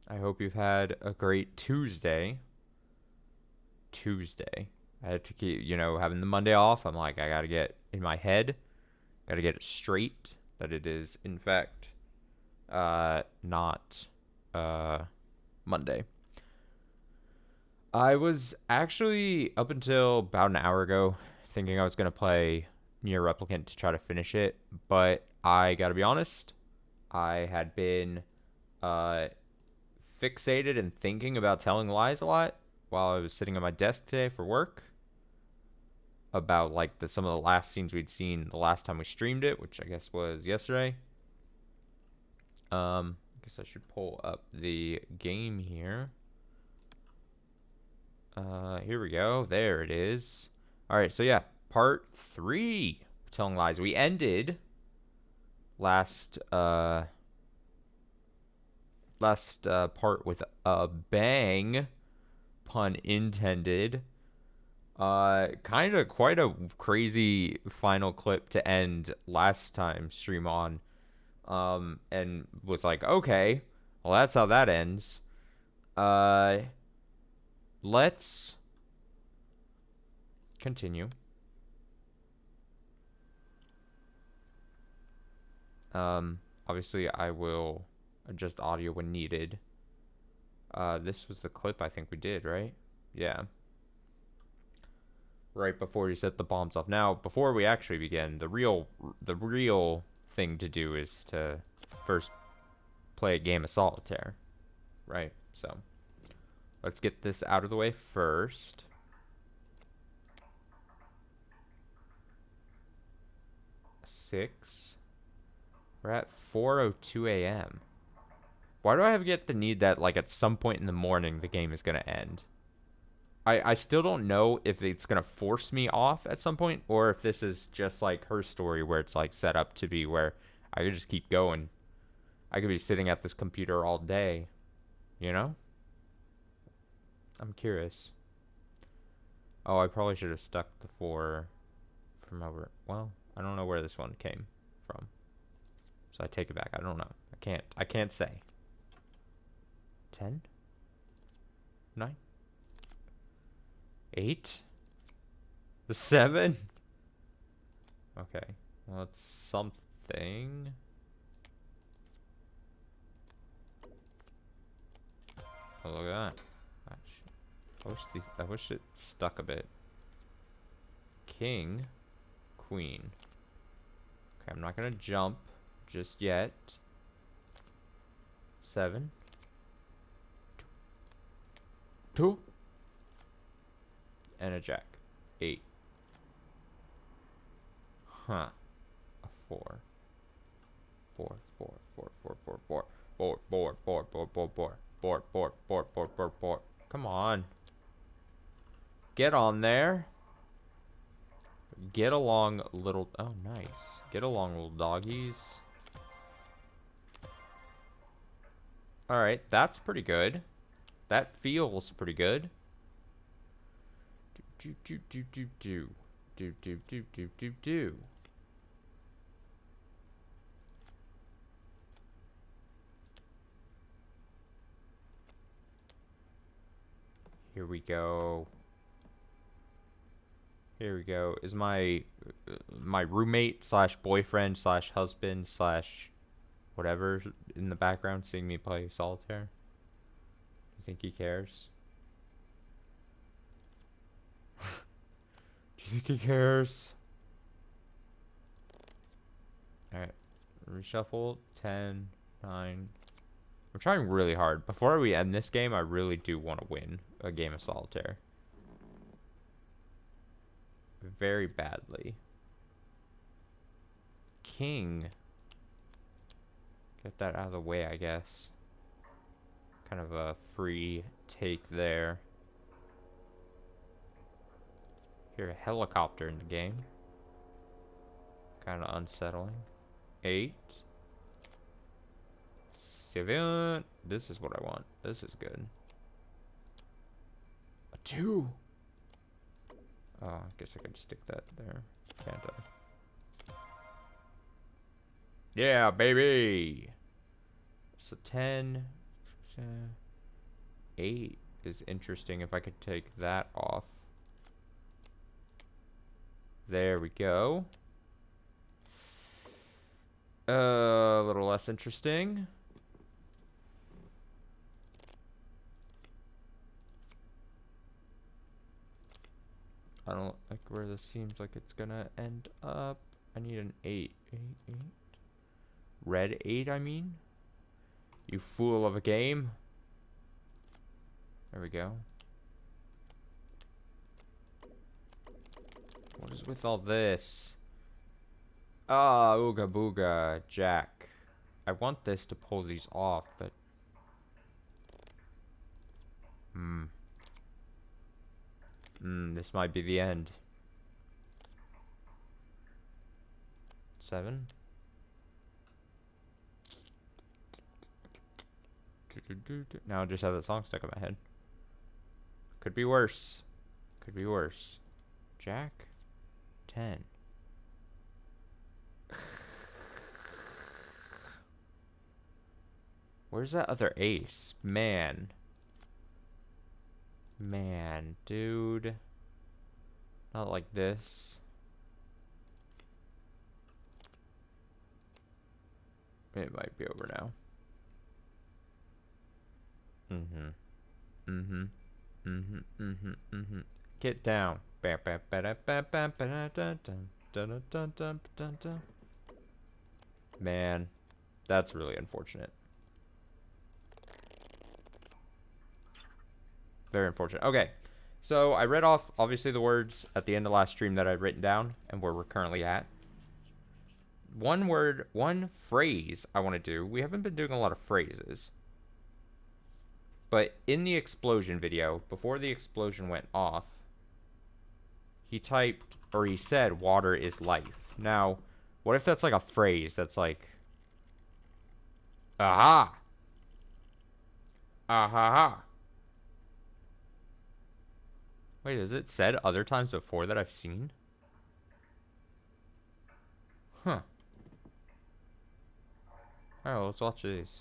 I hope you've had a great Tuesday. Tuesday. I had to keep, having the Monday off. I'm like, I gotta get in my head, gotta get it straight that it is, in fact, not, Monday. I was actually up until about an hour ago thinking I was gonna play Near Replicant to try to finish it, but I gotta be honest, I had been uh, fixated and thinking about telling lies a lot while I was sitting at my desk today for work about like some of the last scenes we'd seen the last time we streamed it, which I guess was yesterday. I guess I should pull up the game here. Here we go. There it is. All right, so yeah, part 3 of telling lies. We ended last part with a bang, pun intended. Kind of quite a crazy final clip to end last time stream on. And was like, okay, well that's how that ends. Uh, let's continue. Obviously I will adjust audio when needed. This was the clip I think we did, right? Yeah. Right before he set the bombs off. Now, before we actually begin, the real thing to do is to first play a game of solitaire, right? So, let's get this out of the way first. Six. We're at 4:02 a.m. Why do I have get the need that like at some point in the morning the game is gonna end? I still don't know if it's gonna force me off at some point or if this is just like her story where it's like set up to be where I could just keep going. I could be sitting at this computer all day, you know? I'm curious. Oh, I probably should have stuck the 4 from over. Well, I don't know where this one came from. So I take it back. I don't know. I can't say. 10? 9? 8? The 7? Okay. Well, it's something. Oh, look at that. I wish it stuck a bit. King. Queen. Okay, I'm not gonna jump just yet. 7. 2. And a jack. 8. Huh. A 4. 4, 4, 4, 4, 4, 4. 4, 4, 4, 4, 4, 4. 4, 4, 4, 4, 4, 4. Come on. Get on there. Get along, little... Oh, nice. Get along, little doggies. Alright, that's pretty good. That feels pretty good. Do, do, do, do, do. Do, do, do, do, do, do. Here we go. Here we go. Is my roommate slash boyfriend slash husband slash whatever in the background seeing me play solitaire? Do you think he cares? Do you think he cares? Alright. Reshuffle. 10, 9. I'm trying really hard. Before we end this game, I really do want to win a game of solitaire. Very badly. King. Get that out of the way, I guess. Kind of a free take there. Hear a helicopter in the game. Kind of unsettling. 8. 7. This is what I want. This is good. A 2. Oh, I guess I could stick that there. Can't I? Yeah, baby. So 10. 8 is interesting if I could take that off. There we go. A little less interesting. I don't like where this seems like it's gonna end up. I need an 8. 8, 8. Red 8, I mean. You fool of a game. There we go. What is with all this? Ah, ooga booga, Jack. I want this to pull these off, but... this might be the end. 7. Now I just have that song stuck in my head. Could be worse. Could be worse. Jack? 10. Where's that other ace? Man. Man, dude. Not like this. It might be over now. Get down. Man, that's really unfortunate. Very unfortunate. Okay, so I read off, obviously, the words at the end of last stream that I'd written down and where we're currently at. One word, one phrase I want to do. We haven't been doing a lot of phrases. But in the explosion video, before the explosion went off, he typed, or he said, water is life. Now, what if that's like a phrase that's like, aha, aha. Wait, has it said other times before that I've seen? Huh. Alright, well, let's watch these.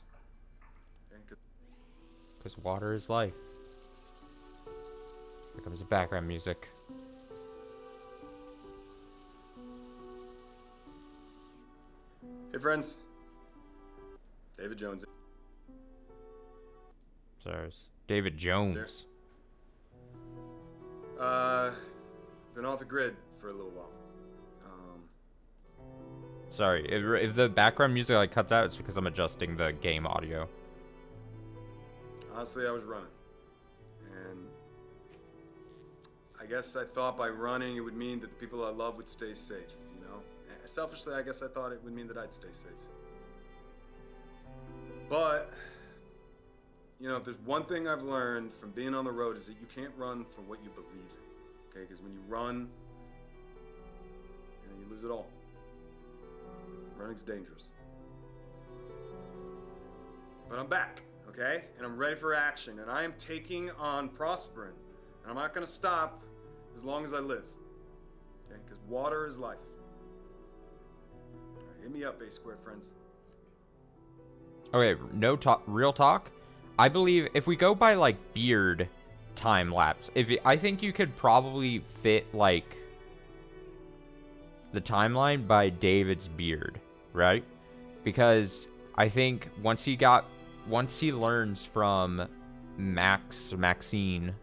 Because water is life. Here comes the background music. Hey friends, David Jones. Sorry, David Jones. Been off the grid for a little while. Sorry, if the background music like cuts out, it's because I'm adjusting the game audio. Honestly, I was running, and I guess I thought by running it would mean that the people I love would stay safe. You know, and selfishly, I guess I thought it would mean that I'd stay safe. But you know, if there's one thing I've learned from being on the road is that you can't run for what you believe in. Okay, because when you run, you lose it all. Running's dangerous. But I'm back, okay? And I'm ready for action. And I am taking on prospering. And I'm not going to stop as long as I live. Okay? Because water is life. All right, hit me up, A Squared friends. Okay, no talk. Real talk. I believe if we go by like beard time lapse, I think you could probably fit like the timeline by David's beard, right? Because I think once he learns from Maxine,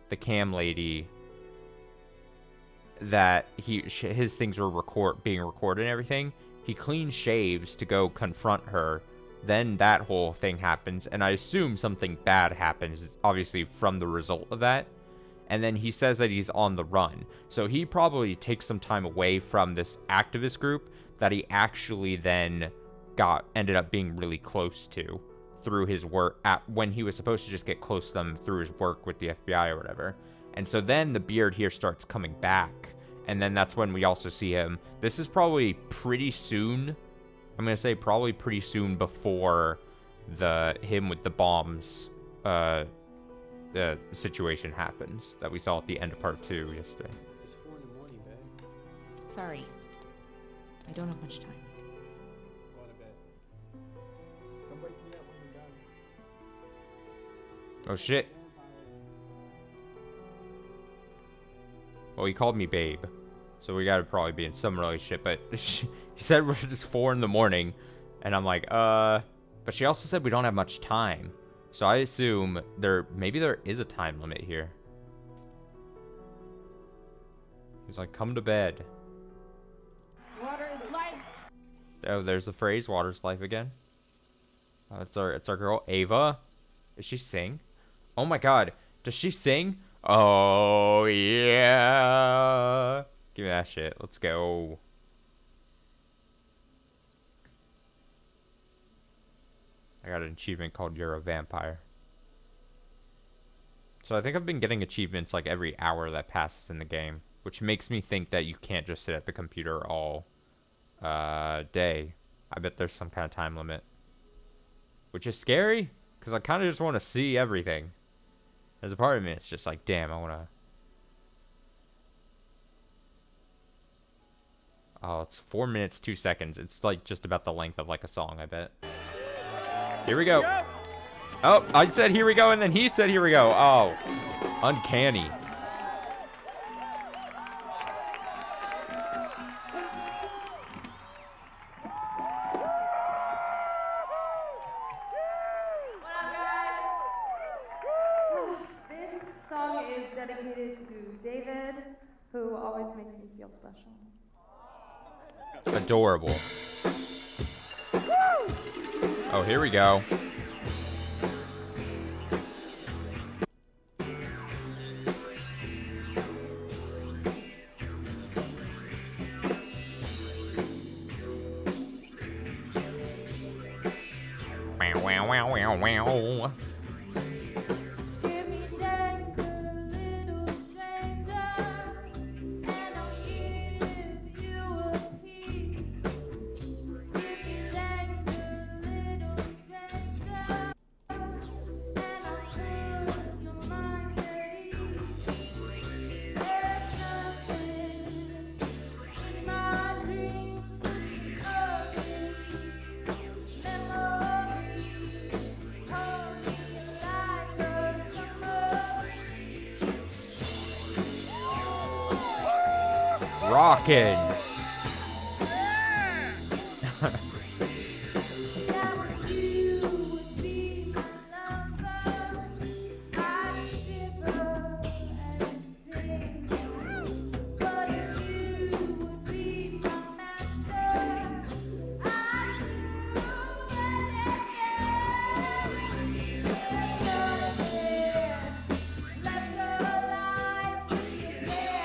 the cam lady, that his things were being recorded and everything, he clean shaves to go confront her. Then that whole thing happens, and I assume something bad happens, obviously, from the result of that. And then he says that he's on the run. So he probably takes some time away from this activist group that he actually then ended up being really close to through his work, when he was supposed to just get close to them through his work with the FBI or whatever. And so then the beard here starts coming back. And then that's when we also see him. This is probably pretty soon. I'm going to say probably pretty soon before him with the bombs the situation happens that we saw at the end of part 2 yesterday. It's 4 in the morning, babe. Sorry. I don't have much time. Going to bed. Come wake me up when you're done. Oh shit. Well, he called me babe, so we gotta probably be in some relationship. But he said we're just 4 in the morning, and I'm like, But she also said we don't have much time, so I assume maybe there is a time limit here. He's like, come to bed. Water is life. Oh, there's the phrase, water's life again. Oh, it's our girl Ava. Does she sing? Oh my god, does she sing? Oh yeah. Give me that shit. Let's go. I got an achievement called You're a Vampire. So I think I've been getting achievements like every hour that passes in the game, which makes me think that you can't just sit at the computer all day. I bet there's some kind of time limit, which is scary because I kind of just want to see everything. There's a part of me it's just like, damn, I want to. Oh, it's 4 minutes 2 seconds. It's like just about the length of like a song, I bet. Here we go. Oh, I said here we go, and then he said here we go. Oh, uncanny. This song is dedicated to David, who always makes me feel special. Adorable. Oh, here we go. Wow, wow, wow, wow, wow. Give me danger, little stranger, and I'll give you a piece. Give me danger, little stranger, and I'll put your mind at ease. There's nothing in my dreams but memories. Hold me like a summer. Rockin'. Now you would be my lover, I'd shiver and sing. But you would be my master, I'd do anything. There's nothing left alive to compare.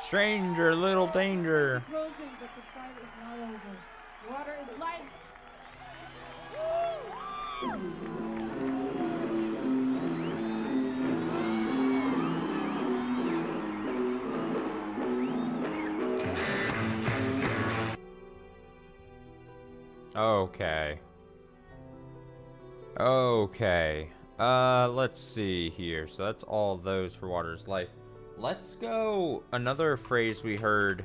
Stranger, little danger. Closing, but the fight is not Water is life. Okay. Okay. Let's see here. So that's all those for Water's Life. Let's go. Another phrase we heard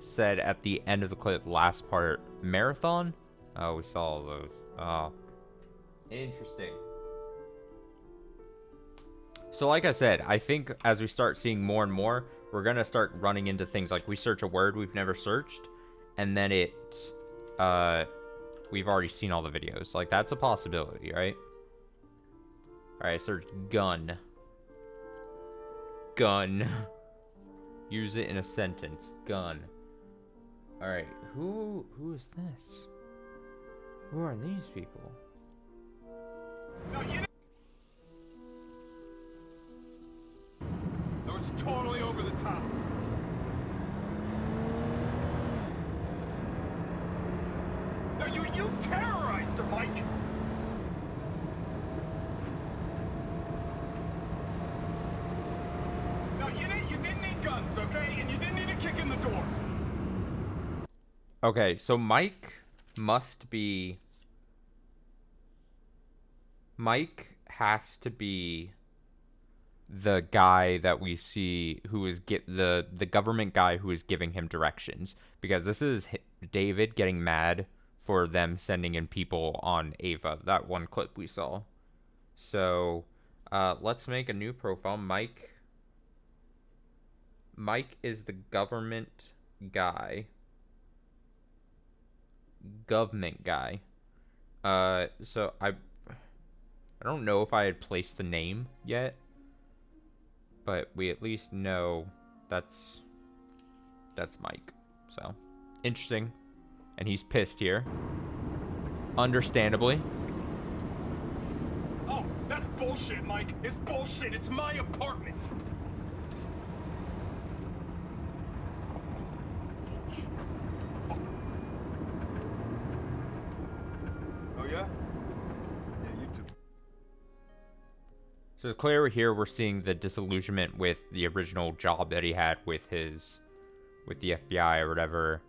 said at the end of the clip, last part, marathon. Oh, we saw all those. Oh, interesting. So like I said, I think as we start seeing more and more, we're gonna start running into things like we search a word we've never searched, and then we've already seen all the videos. Like, that's a possibility, right? Alright, search gun. Gun. Use it in a sentence. Gun. Alright, who is this? Who are these people? That was totally over the top. No, you terrorized her, Mike. No, you didn't need guns, okay? And you didn't need a kick in the door. Okay, so Mike must be... Mike has to be the guy that we see who is the government guy who is giving him directions, because this is David getting mad for them sending in people on Ava, that one clip we saw. So let's make a new profile. Mike is the government guy. Government guy. So I don't know if I had placed the name yet, but we at least know that's Mike. So, interesting. And he's pissed here. Understandably. Oh, that's bullshit, Mike. It's bullshit. It's my apartment. Bullshit. Fuck. Oh, yeah? Yeah, you too. So it's clear here we're seeing the disillusionment with the original job that he had with the FBI or whatever,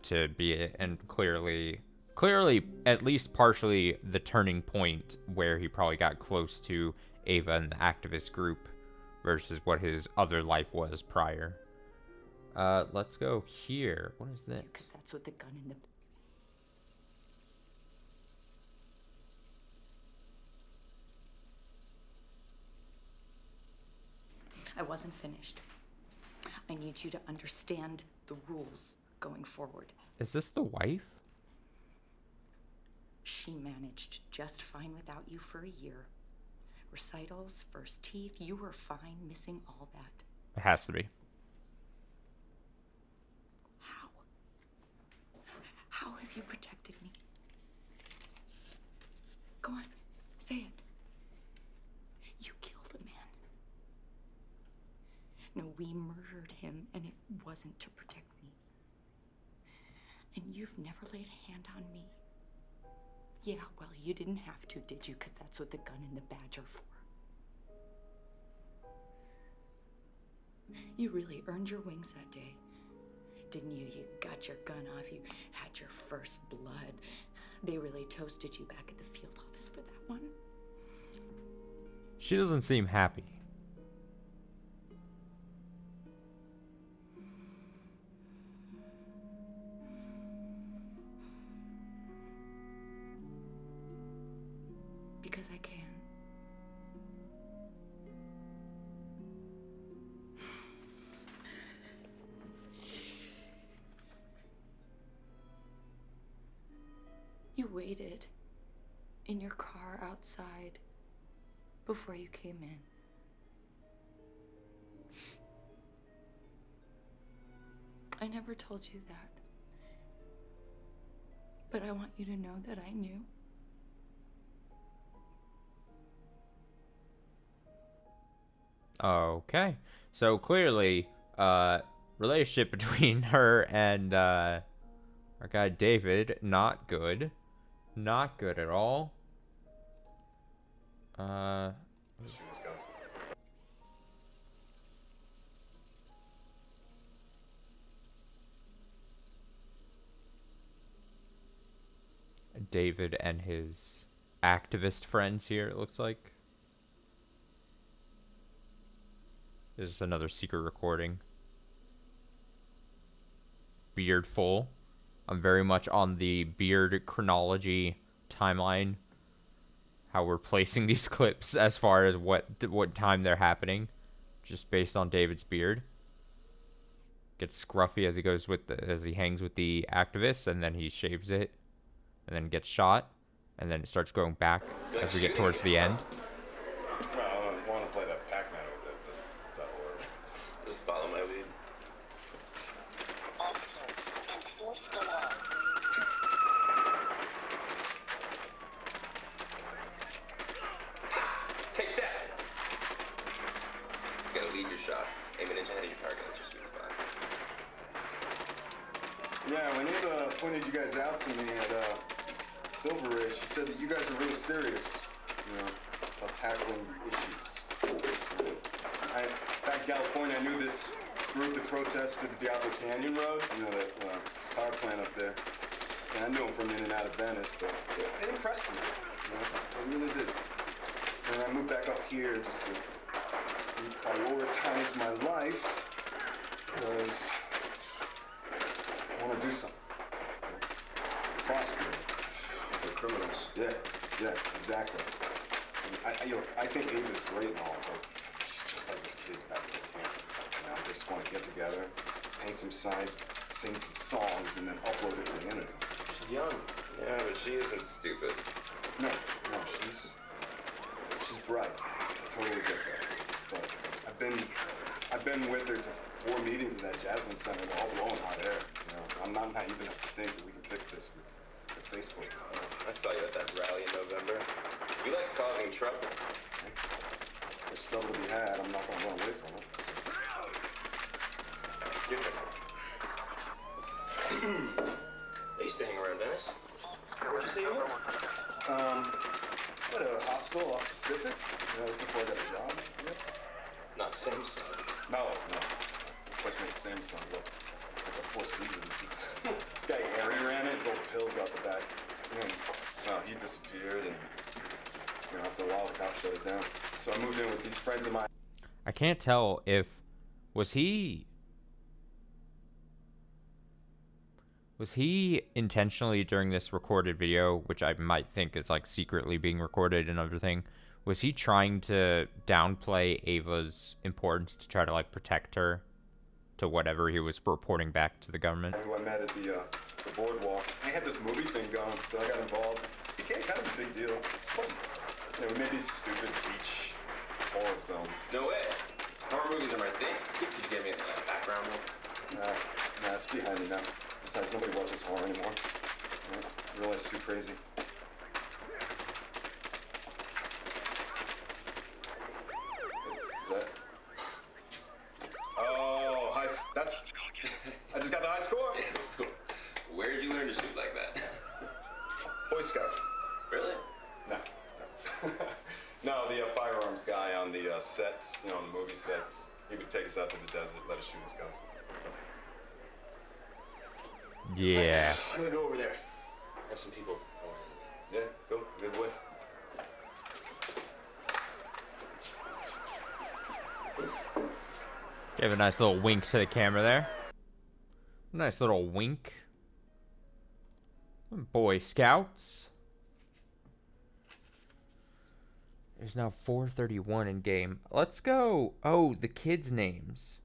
to be, and clearly at least partially the turning point where he probably got close to Ava and the activist group versus what his other life was prior. Let's go here. What is this? Because that's what the gun in the... I wasn't finished. I need you to understand the rules going forward. Is this the wife? She managed just fine without you for a year. Recitals, first teeth, you were fine missing all that. It has to be. How? How have you protected me? Go on, say it. You killed a man. No, we murdered him, and it wasn't to protect me. And you've never laid a hand on me. Yeah, well, you didn't have to, did you? Because that's what the gun and the badge are for. You really earned your wings that day, didn't you? You got your gun off, you had your first blood. They really toasted you back at the field office for that one. She doesn't seem happy. Because I can. You waited in your car outside before you came in. I never told you that. But I want you to know that I knew. Okay. So clearly, relationship between her and Our guy David, not good. Not good at all. David and his activist friends here, it looks like. This is another secret recording. Beard full. I'm very much on the beard chronology timeline. How we're placing these clips as far as what time they're happening, just based on David's beard. Gets scruffy as he goes with as he hangs with the activists, and then he shaves it, and then gets shot, and then it starts going back as we get towards the end. Well, I want to play that Pac-Man with it, but it's out of order. Just follow my lead. Take that! You gotta lead your shots. Aim an inch ahead of your target. That's your sweet spot. Yeah, when Ava pointed you guys out to me at Silver Ridge, she said that you guys are really serious, you know, about tackling issues. Back in California, I knew this group that protested the Diablo Canyon Road, you know, that power plant up there. And I knew them from in and out of Venice, but it impressed me, you know, it really did. And I moved back up here just to reprioritize my life, because I want to do something. Prosper. The criminals. Yeah, exactly. I think Ava's great and all, but she's just like those kids back in the camp. You know, they just want to get together, paint some signs, sing some songs, and then upload it to the internet. She's young. Yeah, but she isn't stupid. No, she's bright. I totally get that. But I've been with her to 4 meetings in that Jasmine Center, all blowing hot air. You know, I'm not naive enough to think that we can fix this with Facebook. I saw you at that rally in November. You like causing trouble. There's trouble to be had. I'm not going to run away from it. Give it. I used to hang around Venice. Where'd you say you were? At a hospital off Pacific. That was before I got a job. Yeah. Not Samsung. No. This place made Samsung look like a Four Seasons. This guy Harry ran it. His old pills out the back. And he disappeared, and you know, after a while, the cops shut it down. So I moved in with these friends of mine. I can't tell if was he intentionally during this recorded video, which I might think is like secretly being recorded and everything, was he trying to downplay Ava's importance to try to like protect her to whatever he was reporting back to the government? Who I met at the boardwalk. They had this movie thing going, so I got involved. It became kind of a big deal. It's fun. You know, we made these stupid beach horror films. No way. Horror movies are my thing. Could you give me a background one? Nah, it's behind me now. Besides, nobody watches horror anymore. Real life's too crazy. Is that? Oh, that's... I just got the high score. Where did you learn to shoot like that? Boy Scouts. Really? No. No, the firearms guy on the sets, you know, on the movie sets, he would take us out to the desert, let us shoot his guns. Yeah. I'm gonna go over there. Have some people. Yeah, go. Good way. Gave a nice little wink to the camera there. Nice little wink. Boy Scouts. There's now 4:31 in game. Let's go. Oh, the kids' names.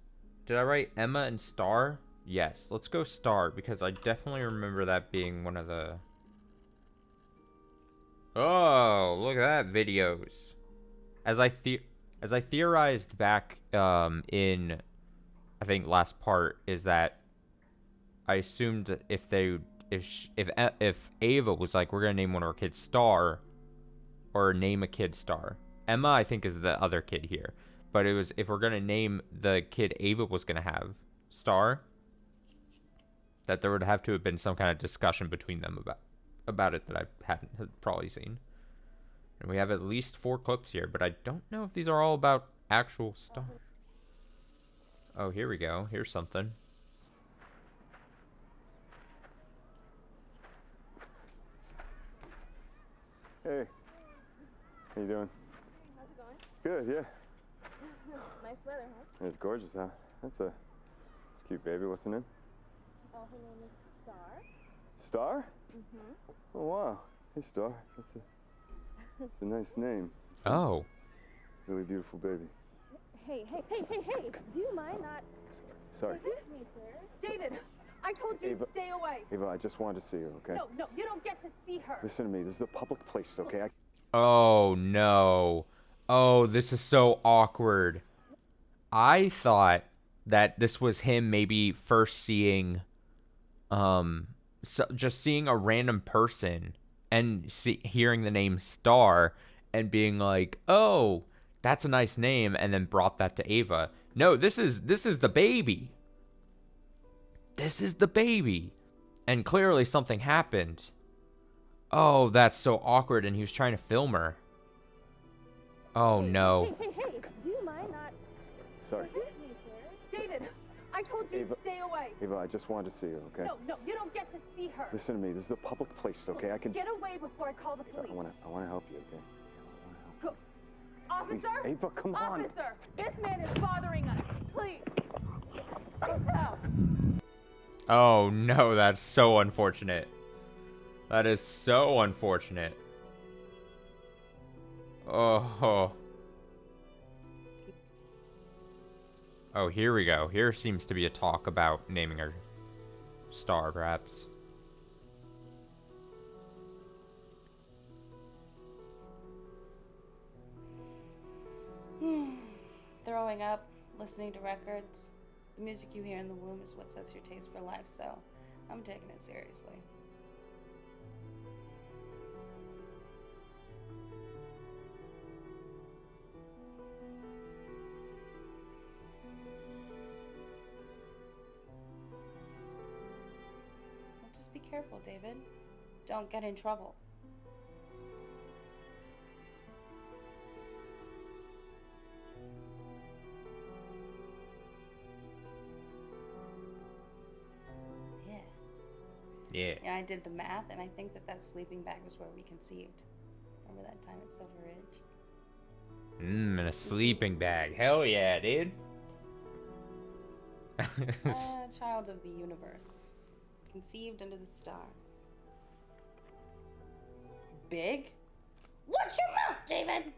Did I write Emma and Star? Yes. Let's go Star, because I definitely remember that being one of the... Oh, look at that, videos. As I theorized back in, I think last part, is that I assumed if Ava was like, we're gonna name one of our kids Star, or name a kid Star. Emma, I think, is the other kid here, but it was if we're gonna name the kid Ava was gonna have Star. that there would have to have been some kind of discussion between them about it that I hadn't had probably seen. And we have at least 4 clips here, but I don't know if these are all about actual stuff. Oh, here we go. Here's something. Hey. How you doing? How's it going? Good, yeah. Nice weather, huh? It's gorgeous, huh? That's a cute baby. What's her name? Oh, her name is Star. Star? Mm-hmm. Oh, wow. Hey, Star. That's a nice name. Oh. Really beautiful baby. Hey, do you mind not... Sorry. Excuse me, sir. David, I told you Ava, to stay away. Ava, I just wanted to see her, okay? No, you don't get to see her. Listen to me. This is a public place, okay? Oh, no. Oh, this is so awkward. I thought that this was him maybe first seeing, just seeing a random person and hearing the name Star and being like, oh, that's a nice name, and then brought that to Ava. No, this is the baby. This is the baby. And clearly something happened. Oh, that's so awkward, and he was trying to film her. Oh, no. Hey, do you mind not... Sorry. Excuse me, sir. David, I told you Ava, to stay away. Ava, I just wanted to see her, okay? No, you don't get to see her. Listen to me. This is a public place, okay? I can... Get away before I call the police. I want to help you, okay? Go. Officer? Please, Ava, come on. Officer, this man is bothering us. Please. Please help. Oh, no, that's so unfortunate. That is so unfortunate. Oh. Oh, here we go. Here seems to be a talk about naming her Star, perhaps. Throwing up, listening to records. The music you hear in the womb is what sets your taste for life, so I'm taking it seriously. Well, just be careful, David. Don't get in trouble. Yeah, I did the math, and I think that sleeping bag was where we conceived. Remember that time at Silver Ridge? In a sleeping bag. Hell yeah, dude. Child of the universe. Conceived under the stars. Big? Watch your mouth, David!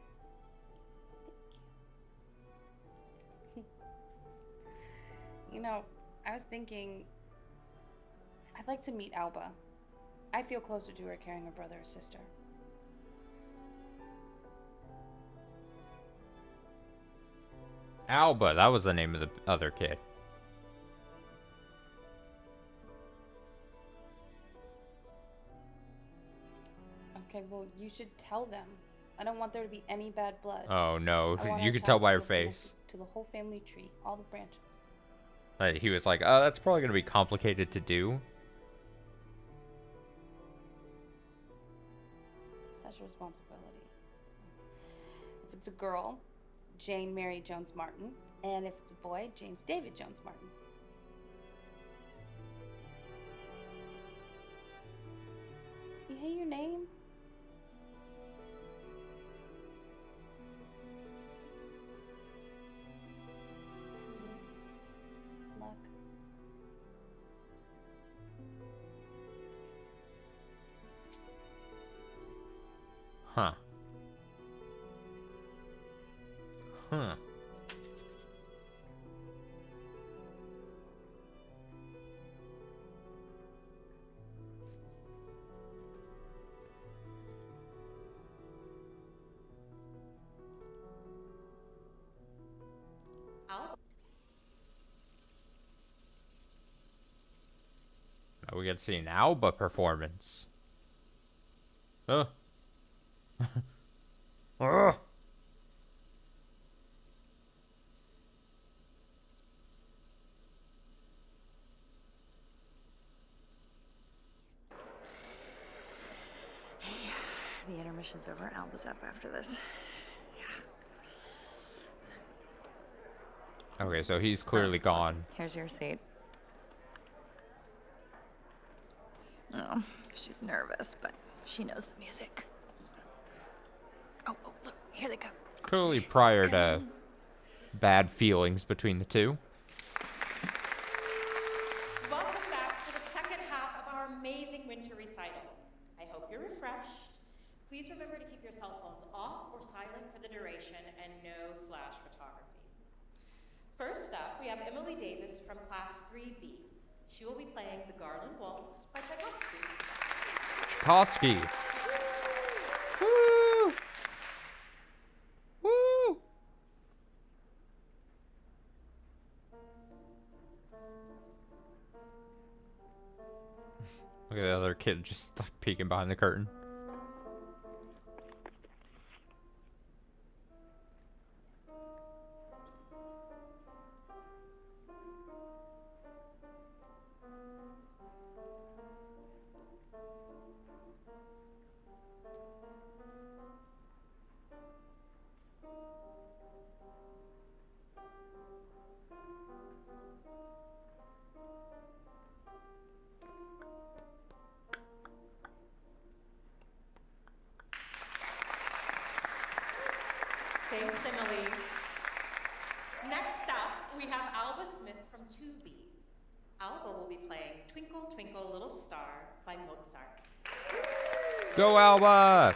You know, I was thinking... I'd like to meet Alba. I feel closer to her carrying a brother or sister. Alba, that was the name of the other kid. Okay, well, you should tell them. I don't want there to be any bad blood. Oh no, I you our could tell child by to her be connected face. To the whole family tree, all the branches. He was like, oh, that's probably going to be complicated to do. Such a responsibility. If it's a girl, Jane Mary Jones Martin. And if it's a boy, James David Jones Martin. You hate your name? Luck. Huh. Huh. Now we get to see an Alba performance. Huh. Ugh. The intermission's over. Alba's up after this. Okay, so he's clearly gone. Here's your seat. Oh, she's nervous, but she knows the music. Oh, look, here they come. Clearly prior to bad feelings between the two. Welcome back to the second half of our amazing winter recital. I hope you're refreshed. Please remember to keep your cell phones off or silent for the duration and no flash photography. First up, we have Emily Davis from Class 3B. She will be playing the Garland Waltz by Tchaikovsky. Tchaikovsky. Woo! Woo! Look at the other kid just like peeking behind the curtain. Thanks, Emily. Next up, we have Alba Smith from 2B. Alba will be playing Twinkle, Twinkle, Little Star by Mozart. Go, Alba!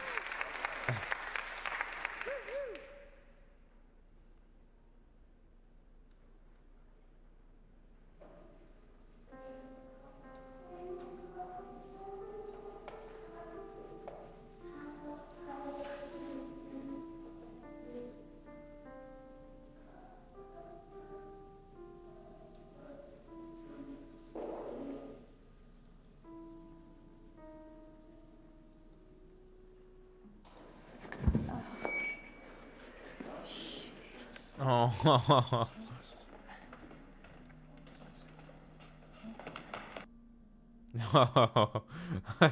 Oh. No.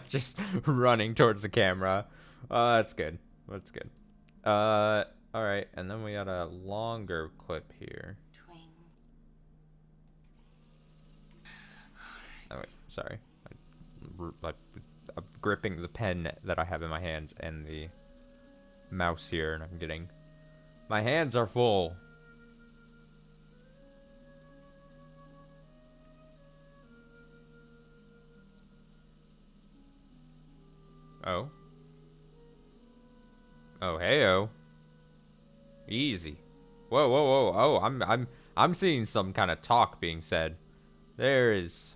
Just running towards the camera. That's good. That's good. Alright, and then we got a longer clip here. Oh, wait, sorry. I'm gripping the pen that I have in my hands and the mouse here, and I'm getting... My hands are full. Oh. Oh, heyo. Easy. Whoa, whoa, whoa. Oh, I'm seeing some kind of talk being said. There is...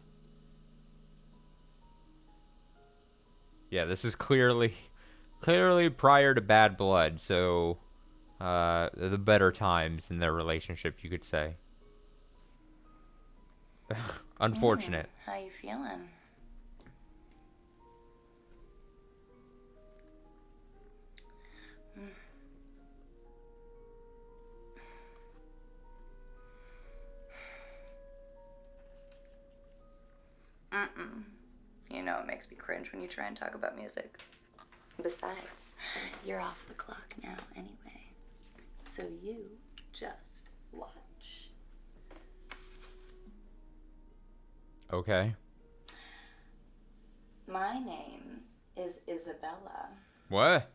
Yeah, this is clearly prior to Bad Blood, so the better times in their relationship, you could say. Unfortunate. How you feeling? You know it makes me cringe when you try and talk about music. Besides, you're off the clock now anyway. So you just watch. Okay. My name is Isabella. What?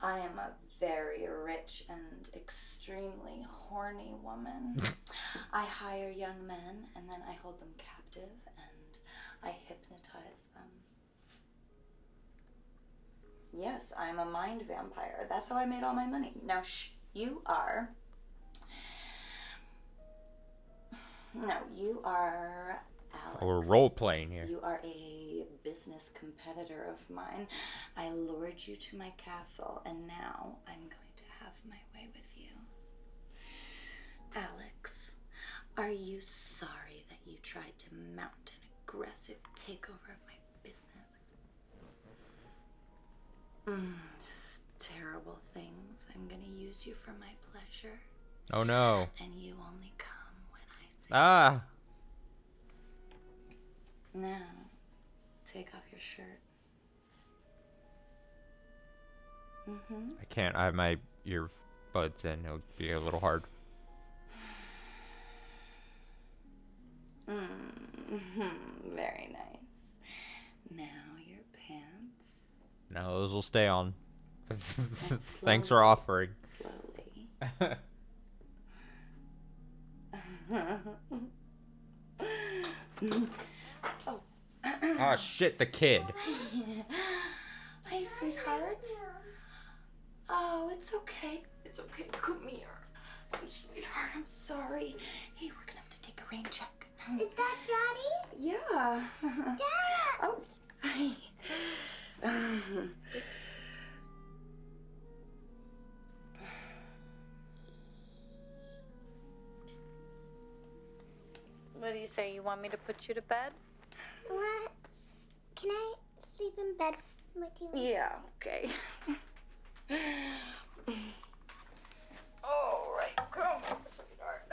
I am a very rich and extremely horny woman. I hire young men and then I hold them captive and I hypnotize them. Yes, I'm a mind vampire. That's how I made all my money. Now, you are... No, you are Alex. We're role-playing here. You are a business competitor of mine. I lured you to my castle, and now I'm going to have my way with you. Alex, are you sorry that you tried to mount an aggressive takeover of my business? Just terrible things. I'm going to use you for my pleasure. Oh no. And you only come when I say Ah! so. Now, take off your shirt. I can't. I have my earbuds in. It'll be a little hard. Very nice. Now your pants. No, those will stay on. Thanks for Slowly. offering. Slowly. Oh. Oh shit, the kid. Hi, sweetheart. Oh, it's okay. It's okay. Come here. Sweetheart, I'm sorry. Hey, we're gonna have to take a rain check. Is that Daddy? Yeah. Dad! Oh, hi. What do you say? You want me to put you to bed? What? Can I sleep in bed with you? Yeah, okay. All right, come on, sweetheart.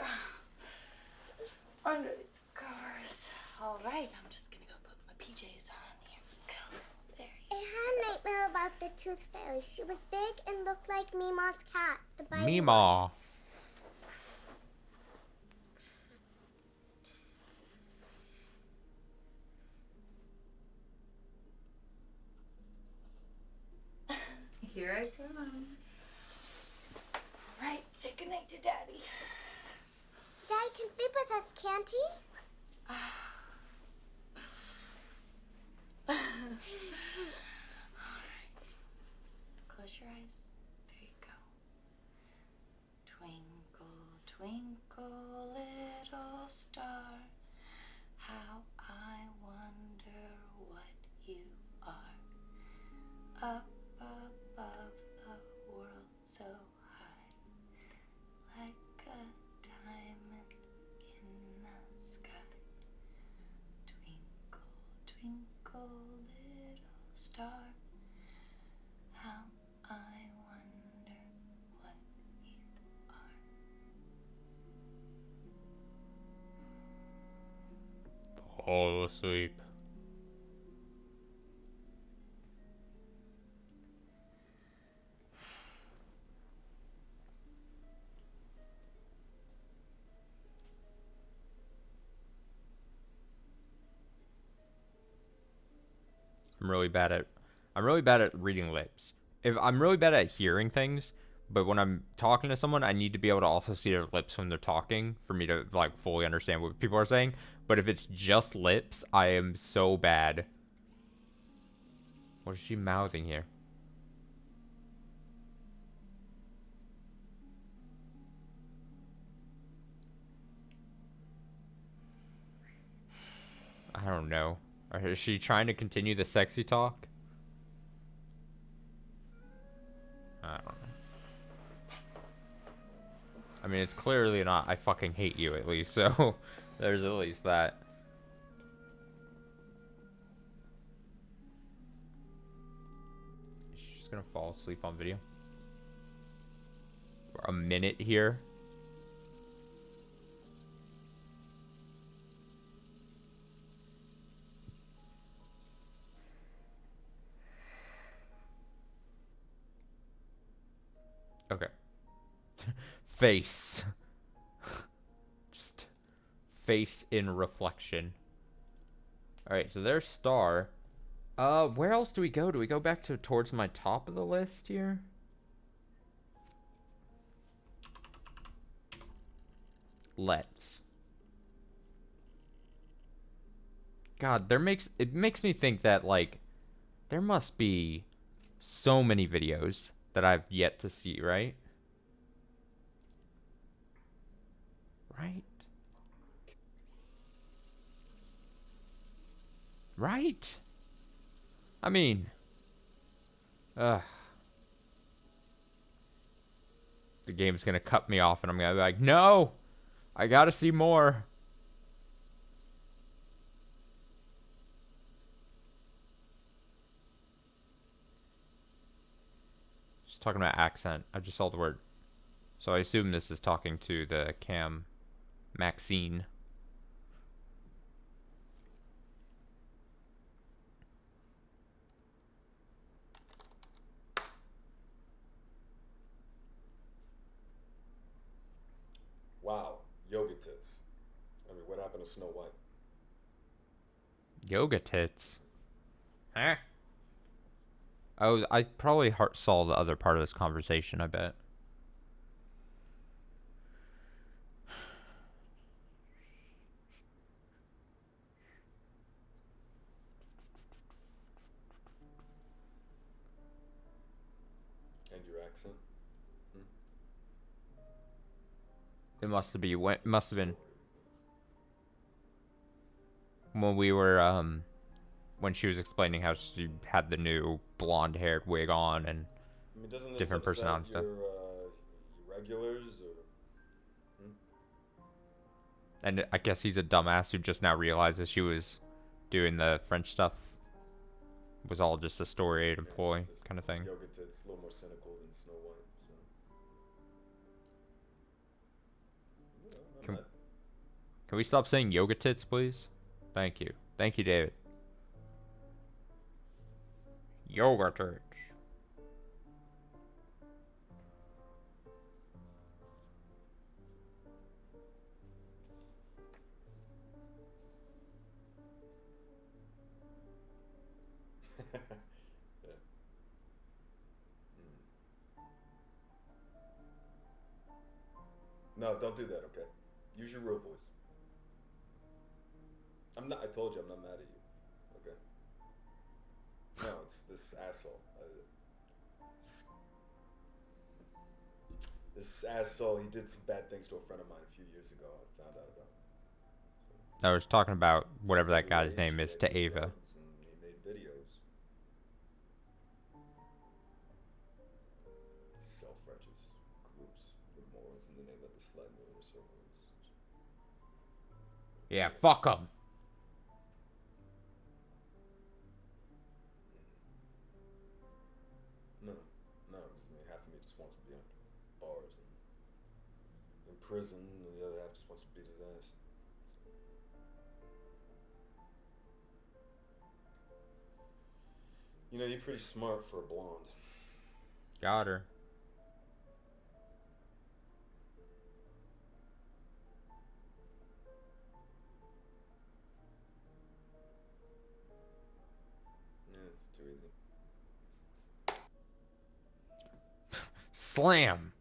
Under these covers. All right, I'm just gonna go put my PJs on. Here we go. There I had a nightmare about the tooth fairy. She was big and looked like Meemaw's cat. The bitey one. Meemaw. Here I come. All right, say goodnight to Daddy. Daddy can sleep with us, can't he? All right. Close your eyes. There you go. Twinkle, twinkle, little star, how I wonder what you are. Up above the world so high, like a diamond in the sky. Twinkle, twinkle, little star, how I wonder what you are. Fall asleep. I'm really bad at reading lips. If I'm really bad at hearing things, but when I'm talking to someone, I need to be able to also see their lips when they're talking for me to like fully understand what people are saying. But if it's just lips, I am so bad. What is she mouthing here? I don't know. Is she trying to continue the sexy talk? I don't know. I mean, it's clearly not I fucking hate you, at least, so there's at least that. Is she just gonna fall asleep on video? For a minute here? Okay. Face. Just face in reflection. Alright, so there's Star. Where else do we go? Do we go back to towards my top of the list here? Let's. God, it makes me think that like there must be so many videos that I've yet to see, right? Right? Right? I mean, the game's gonna cut me off and I'm gonna be like, no, I gotta see more. Just talking about accent. I just saw the word. So I assume this is talking to the cam Maxine. Henry, what happened to Snow White? Yoga tits. Huh? Oh, I probably saw the other part of this conversation, I bet. And your accent? It must have been when we were when she was explaining how she had the new blonde-haired wig on and I mean, doesn't this different upset personality stuff. your regulars or? And I guess he's a dumbass who just now realizes she was doing the French stuff. Was all just a story to ploy kind of thing. Yoga tits, a little more cynical than Snow White. So. Can we stop saying yoga tits, please? Thank you. Thank you, David. Yoga tits. Yeah. No, don't do that, okay? Use your real voice. I told you I'm not mad at you, okay? No, it's this asshole. This asshole, he did some bad things to a friend of mine a few years ago. I found out about it. I was talking about whatever that guy's name is to Ava. And he made videos. Self-righteous groups, remorse, and then they let the slide in the inner circles. Yeah, fuck him. No, because I mean, half of me just wants to be on bars and in prison, and the other half just wants to beat his ass. You know, you're pretty smart for a blonde. Got her. Yeah, it's too easy. Slam.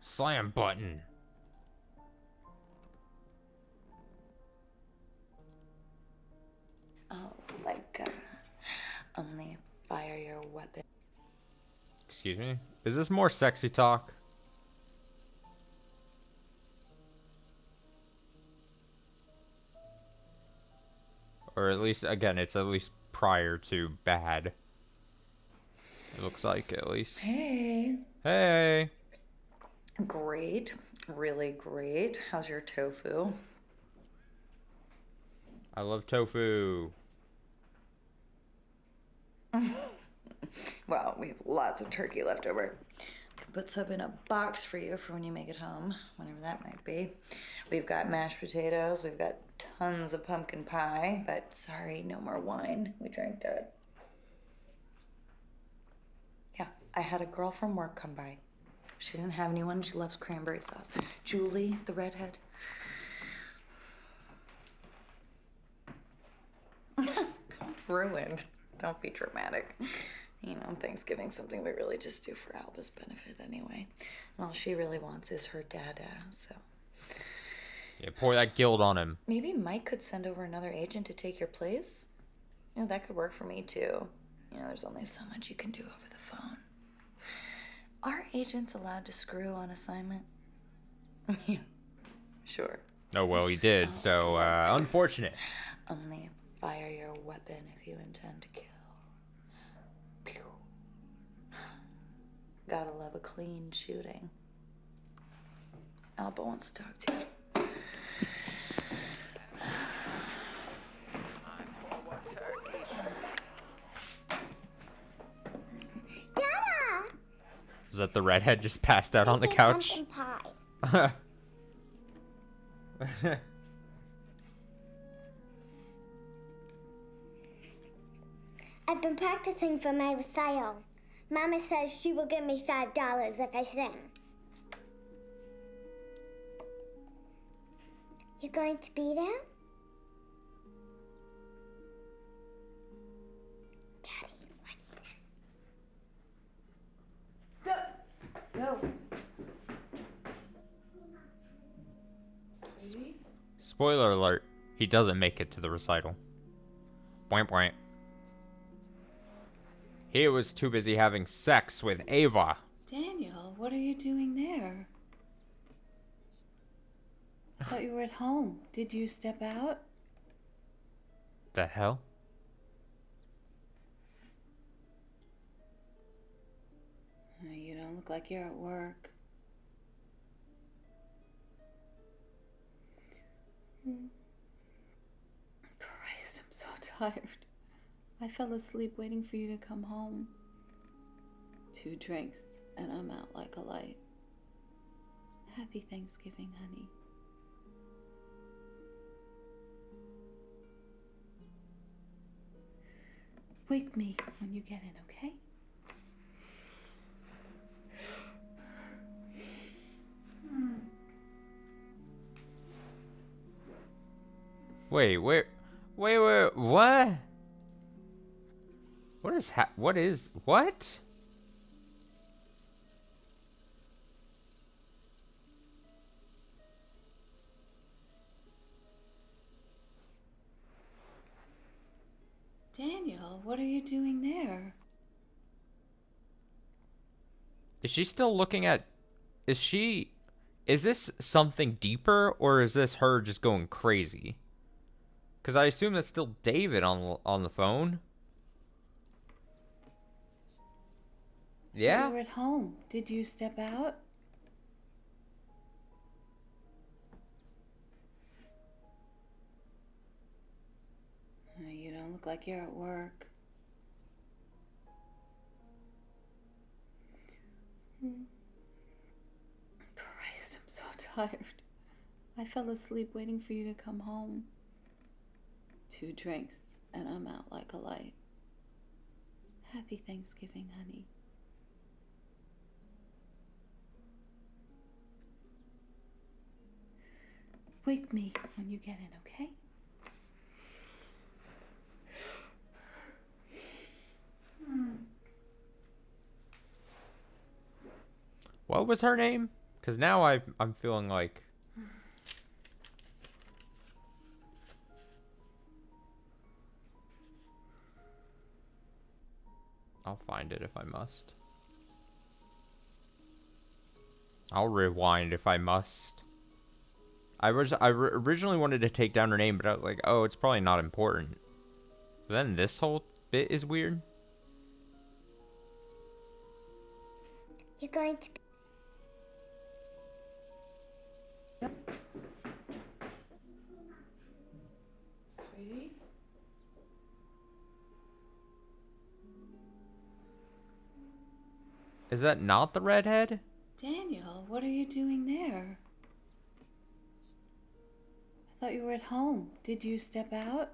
Slam button. Oh, like, only fire your weapon. Excuse me? Is this more sexy talk? Or at least, again, it's at least prior to bad. It looks like, at least. Hey. Hey. Great. Really great. How's your tofu? I love tofu. Well, we have lots of turkey left over. I can put some in a box for you for when you make it home, whenever that might be. We've got mashed potatoes. We've got tons of pumpkin pie, but sorry, no more wine. We drank that. Yeah, I had a girl from work come by. She didn't have anyone. She loves cranberry sauce. Julie, the redhead. Ruined. Don't be dramatic. You know, Thanksgiving's something we really just do for Alba's benefit anyway. And all she really wants is her dada, so. Yeah, pour that guild on him. Maybe Mike could send over another agent to take your place. You know, that could work for me too. You know, there's only so much you can do over the phone. Are agents allowed to screw on assignment? Yeah, sure. Oh, well, he did, so, unfortunate. Only fire your weapon if you intend to kill. Pew. Gotta love a clean shooting. Alba wants to talk to you. Dada! Is that the redhead just passed out on the couch? Pie. I've been practicing for my recital. Mama says she will give me $5 if I sing. You going to be there? Daddy, watch this. No. Sweetie? Spoiler alert, he doesn't make it to the recital. Boing boing. He was too busy having sex with Ava. Daniel, what are you doing there? I thought you were at home. Did you step out? The hell? You don't look like you're at work. Christ, I'm so tired. I fell asleep waiting for you to come home. 2 drinks, and I'm out like a light. Happy Thanksgiving, honey. Wake me when you get in, okay? Wait, what? What? Daniel, what are you doing there? Is she still looking at... Is this something deeper, or is this her just going crazy? Because I assume that's still David on the phone. Yeah? You were at home. Did you step out? You don't look like you're at work. Christ, I'm so tired. I fell asleep waiting for you to come home. 2 drinks, and I'm out like a light. Happy Thanksgiving, honey. Wake me when you get in, okay? What was her name? Because now I'm feeling like... I'll find it if I must. I'll rewind if I must. I originally wanted to take down her name, but I was like, oh, it's probably not important. But then this whole bit is weird. You're going to... Sweetie? Is that not the redhead? Daniel, what are you doing there? I thought you were at home. Did you step out?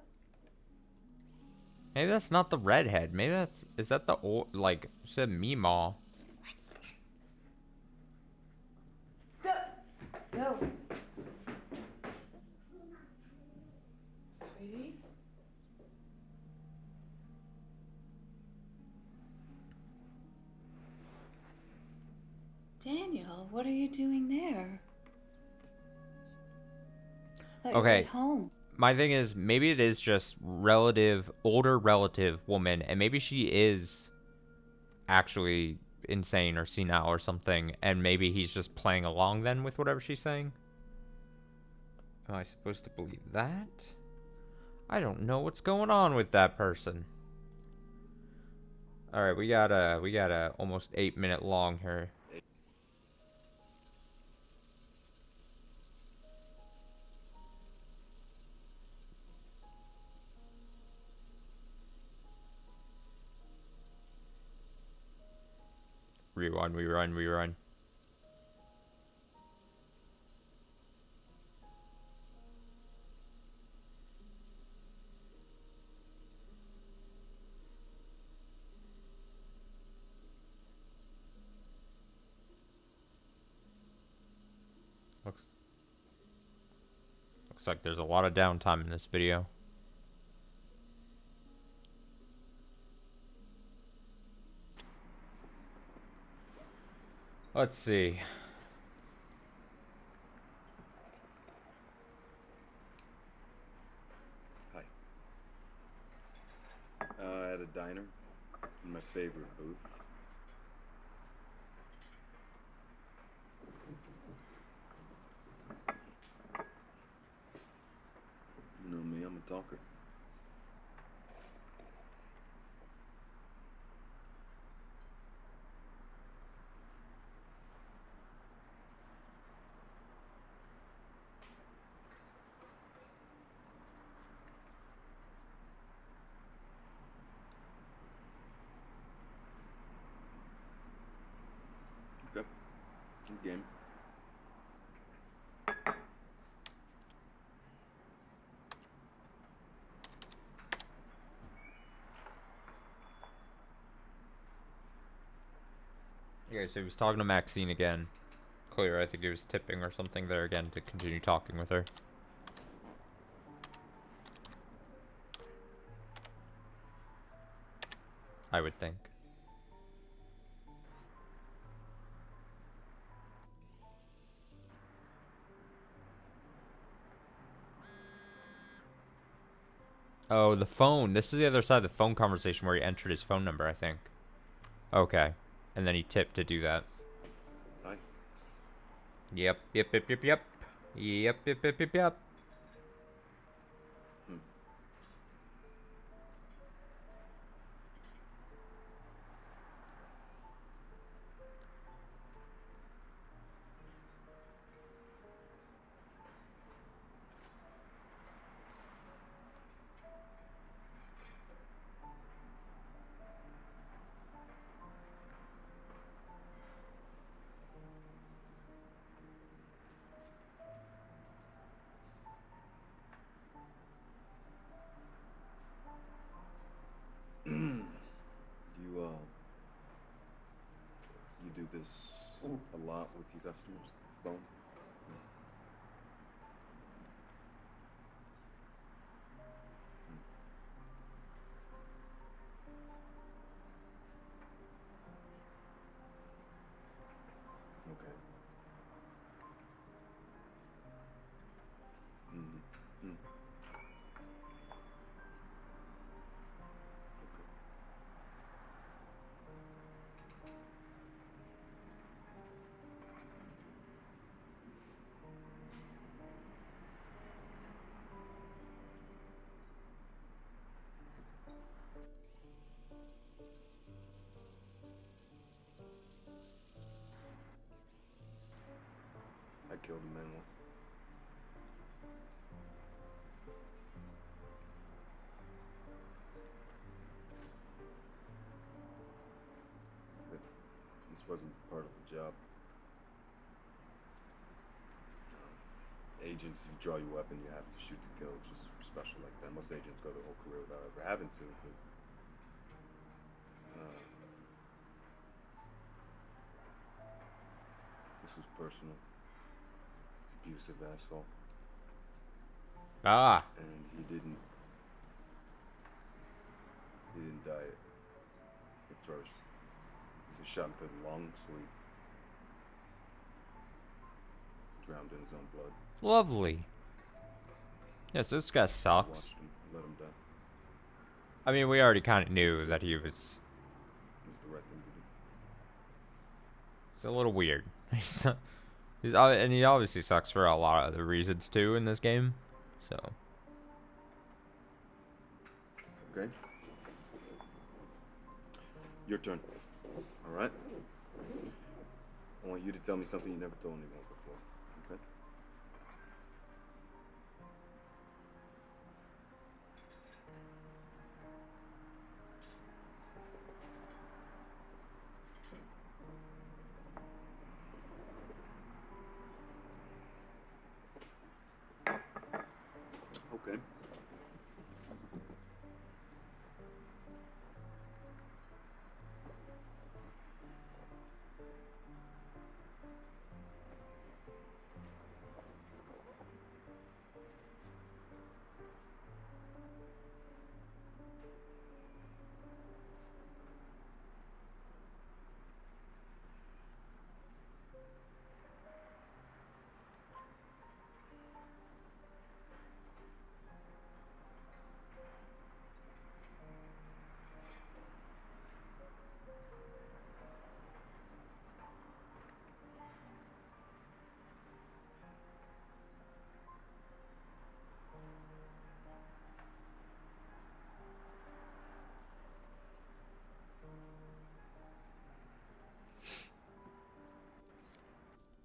Maybe that's not the redhead. Maybe that's... Is that the old... Like, she said Meemaw. No. Sweetie? Daniel, what are you doing there? I thought you were Okay. at home. My thing is, maybe it is just older relative woman, and maybe she is actually insane or senile or something, and maybe he's just playing along then with whatever she's saying. Am I supposed to believe that? I don't know what's going on with that person. All right, we got a almost 8-minute long here. Rerun. Looks like there's a lot of downtime in this video. Let's see. Hi. At a diner, in my favorite booth. You know me, I'm a talker. Okay. Good game. Okay, so he was talking to Maxine again. Clear, I think he was tipping or something there again to continue talking with her. I would think. Oh, the phone. This is the other side of the phone conversation where he entered his phone number, I think. Okay. And then he tipped to do that. Hi. Yep. Yep. Yep. You do this a lot with your customers, the phone? Okay. Mm-hmm. I killed a man once. But this wasn't part of the job. Agents, you draw your weapon, you have to shoot to kill, which is special like that. Most agents go their whole career without ever having to, but this was personal. Abusive asshole. Ah. And he didn't die at first. He shot him through the lungs, so he drowned in his own blood. Lovely. Yes, this guy sucks. Watched him, let him die. I mean, we already kind of knew that he was... It was the right thing to do. It's a little weird. And he obviously sucks for a lot of other reasons, too, in this game. So... Okay. Your turn. All right? I want you to tell me something you never told anyone before. Okay? Okay.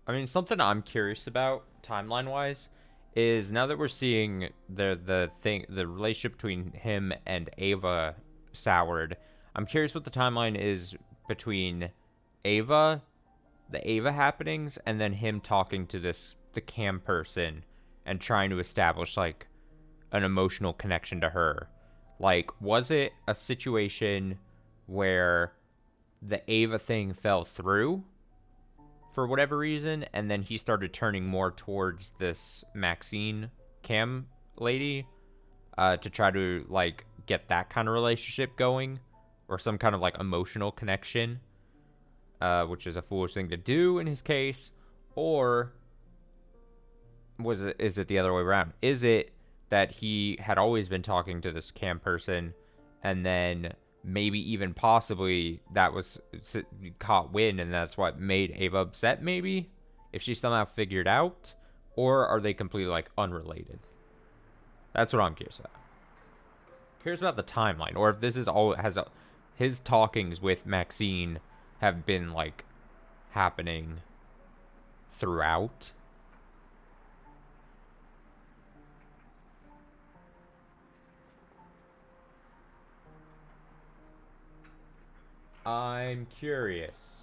I mean, something I'm curious about timeline-wise is now that we're seeing the relationship between him and Ava soured. I'm curious what the timeline is between Ava, the Ava happenings, and then him talking to the cam person and trying to establish like an emotional connection to her. Like, was it a situation where the Ava thing fell through for whatever reason, and then he started turning more towards this Maxine cam lady to try to like get that kind of relationship going, or some kind of like emotional connection, which is a foolish thing to do in his case? Or is it the other way around? Is it that he had always been talking to this cam person, and then maybe even possibly that was caught wind, and that's what made Ava upset, maybe, if she somehow figured out? Or are they completely like unrelated? That's what I'm curious about. Curious about the timeline, or if this is all his talkings with Maxine have been like happening throughout. I'm curious.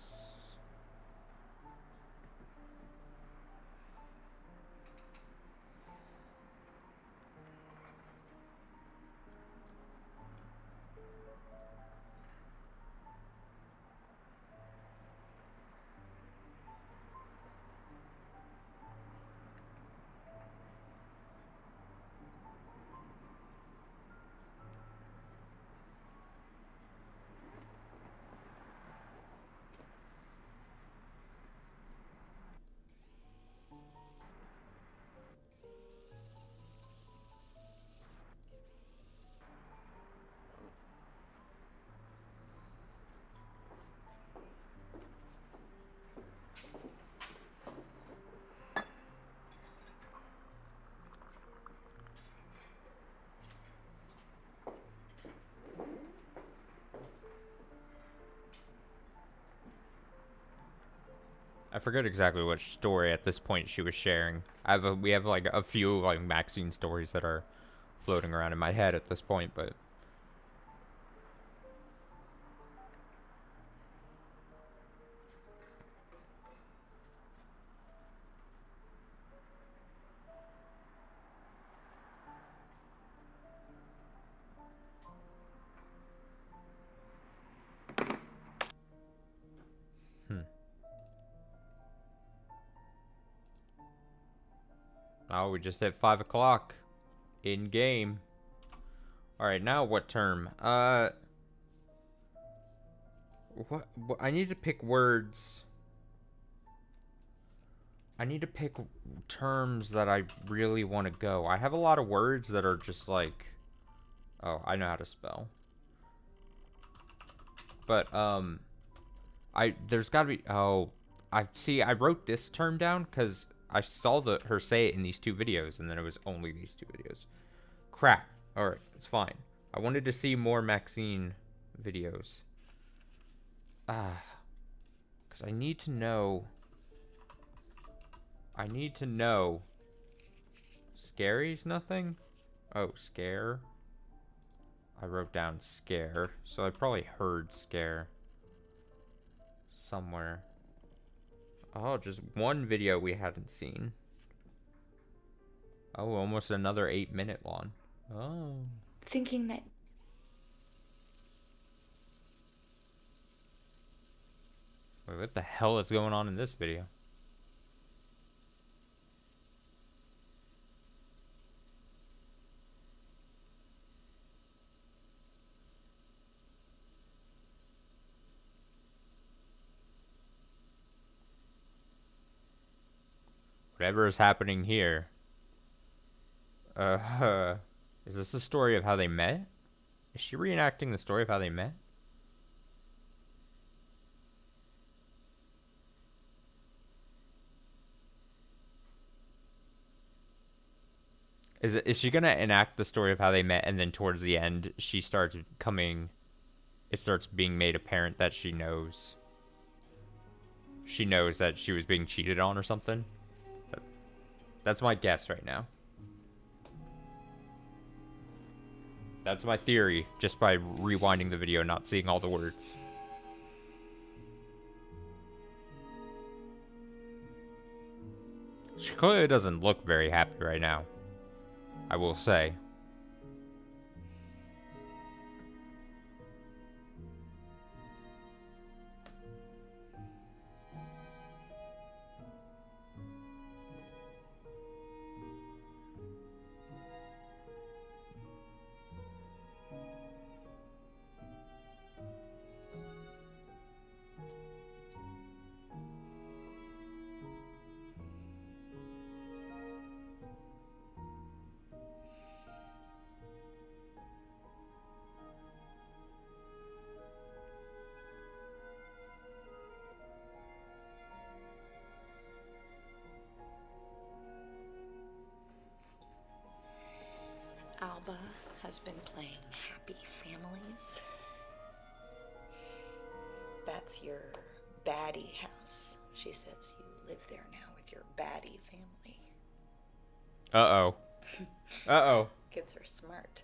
I forget exactly which story at this point she was sharing. We have like a few like Maxine stories that are floating around in my head at this point, but oh, we just hit 5 o'clock in game. All right, now what term? What I need to pick words. I need to pick terms that I really want to go. I have a lot of words that are just like, oh, I know how to spell. But there's got to be, oh, I wrote this term down because I saw her say it in these 2 videos, and then it was only these 2 videos. Crap. All right, it's fine. I wanted to see more Maxine videos. Because I need to know. Scary's nothing? Oh, scare. I wrote down scare, so I probably heard scare somewhere. Oh, just one video we hadn't seen. Oh, almost another 8-minute one. Oh. Thinking that Wait, what the hell is going on in this video? Whatever is happening here. Is this the story of how they met? Is she reenacting the story of how they met? Is she gonna enact the story of how they met, and then towards the end it starts being made apparent that she knows? she knows that she was being cheated on or something. That's my guess right now. That's my theory, just by rewinding the video, not seeing all the words. She clearly doesn't look very happy right now, I will say. Alba has been playing Happy Families. That's your baddie house. She says you live there now with your baddie family. Uh-oh. Uh-oh. Kids are smart.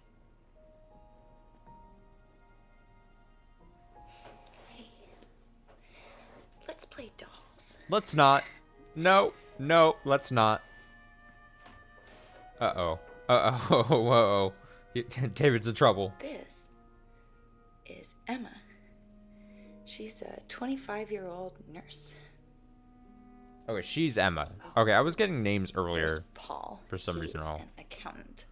Hey, let's play dolls. Let's not. No, no, let's not. Uh-oh. Uh-oh. Whoa. David's in trouble. This is Emma. She's a 25-year-old nurse. Okay, she's Emma. Okay, I was getting names earlier. There's Paul. For some reason, all an accountant.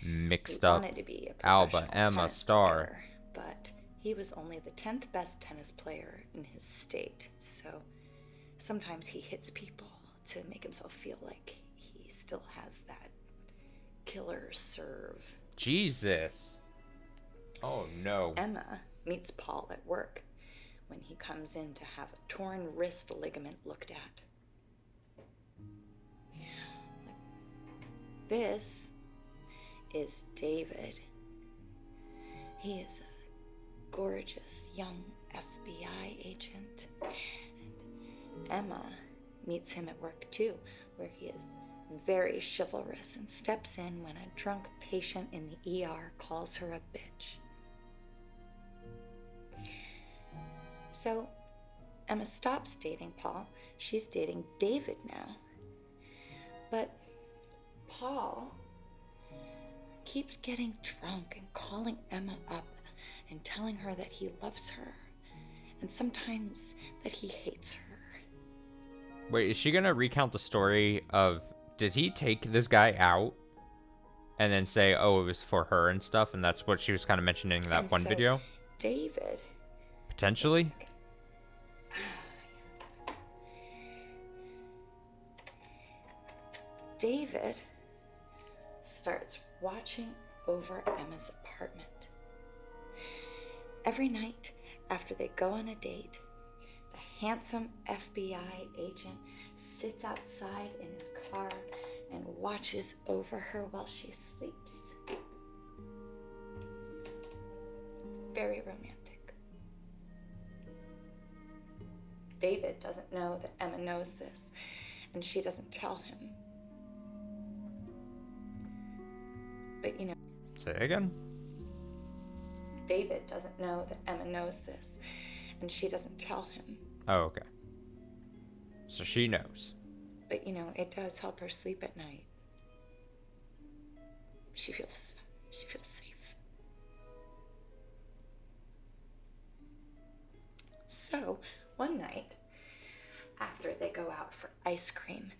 mixed He up. wanted to be a Alba, professional Emma, tennis Star. player, but he was only the 10th best tennis player in his state. So sometimes he hits people to make himself feel like he still has that killer serve. Jesus. Oh no. Emma meets Paul at work when he comes in to have a torn wrist ligament looked at. This is David. He is a gorgeous young FBI agent. And Emma meets him at work too, where he is very chivalrous and steps in when a drunk patient in the ER calls her a bitch. So Emma stops dating Paul. She's dating David now. But Paul keeps getting drunk and calling Emma up and telling her that he loves her and sometimes that he hates her. Wait, is she gonna recount the story of, did he take this guy out and then say, oh, it was for her and stuff, and that's what she was kind of mentioning in that one video? David. Potentially? David starts watching over Emma's apartment. Every night after they go on a date, the handsome FBI agent sits outside in his car and watches over her while she sleeps. It's very romantic. David doesn't know that Emma knows this, and she doesn't tell him. But you know... Say again? David doesn't know that Emma knows this, and she doesn't tell him. Oh, okay. So she knows. But you know, it does help her sleep at night. She feels safe. So, one night, after they go out for ice cream,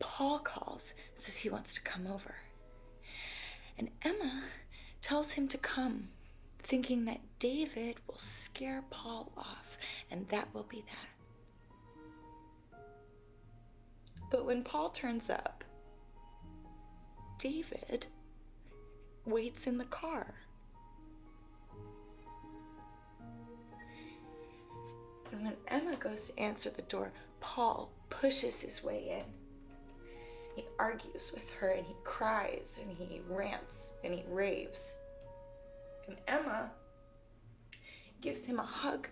Paul calls, says he wants to come over. And Emma tells him to come, thinking that David will scare Paul off, and that will be that. But when Paul turns up, David waits in the car. And when Emma goes to answer the door, Paul pushes his way in. He argues with her and he cries and he rants and he raves. And Emma gives him a hug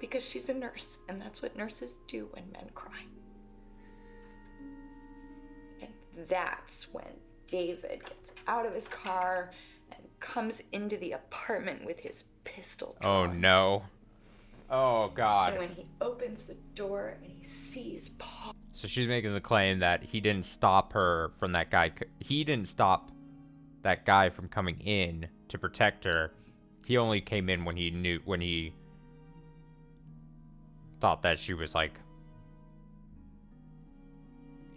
because she's a nurse, and that's what nurses do when men cry. And that's when David gets out of his car and comes into the apartment with his pistol drawn. Oh no. Oh god. And when he opens the door and he sees Paul. So she's making the claim that he didn't stop her from that guy. He didn't stop that guy from coming in to protect her. He only came in when he thought that she was like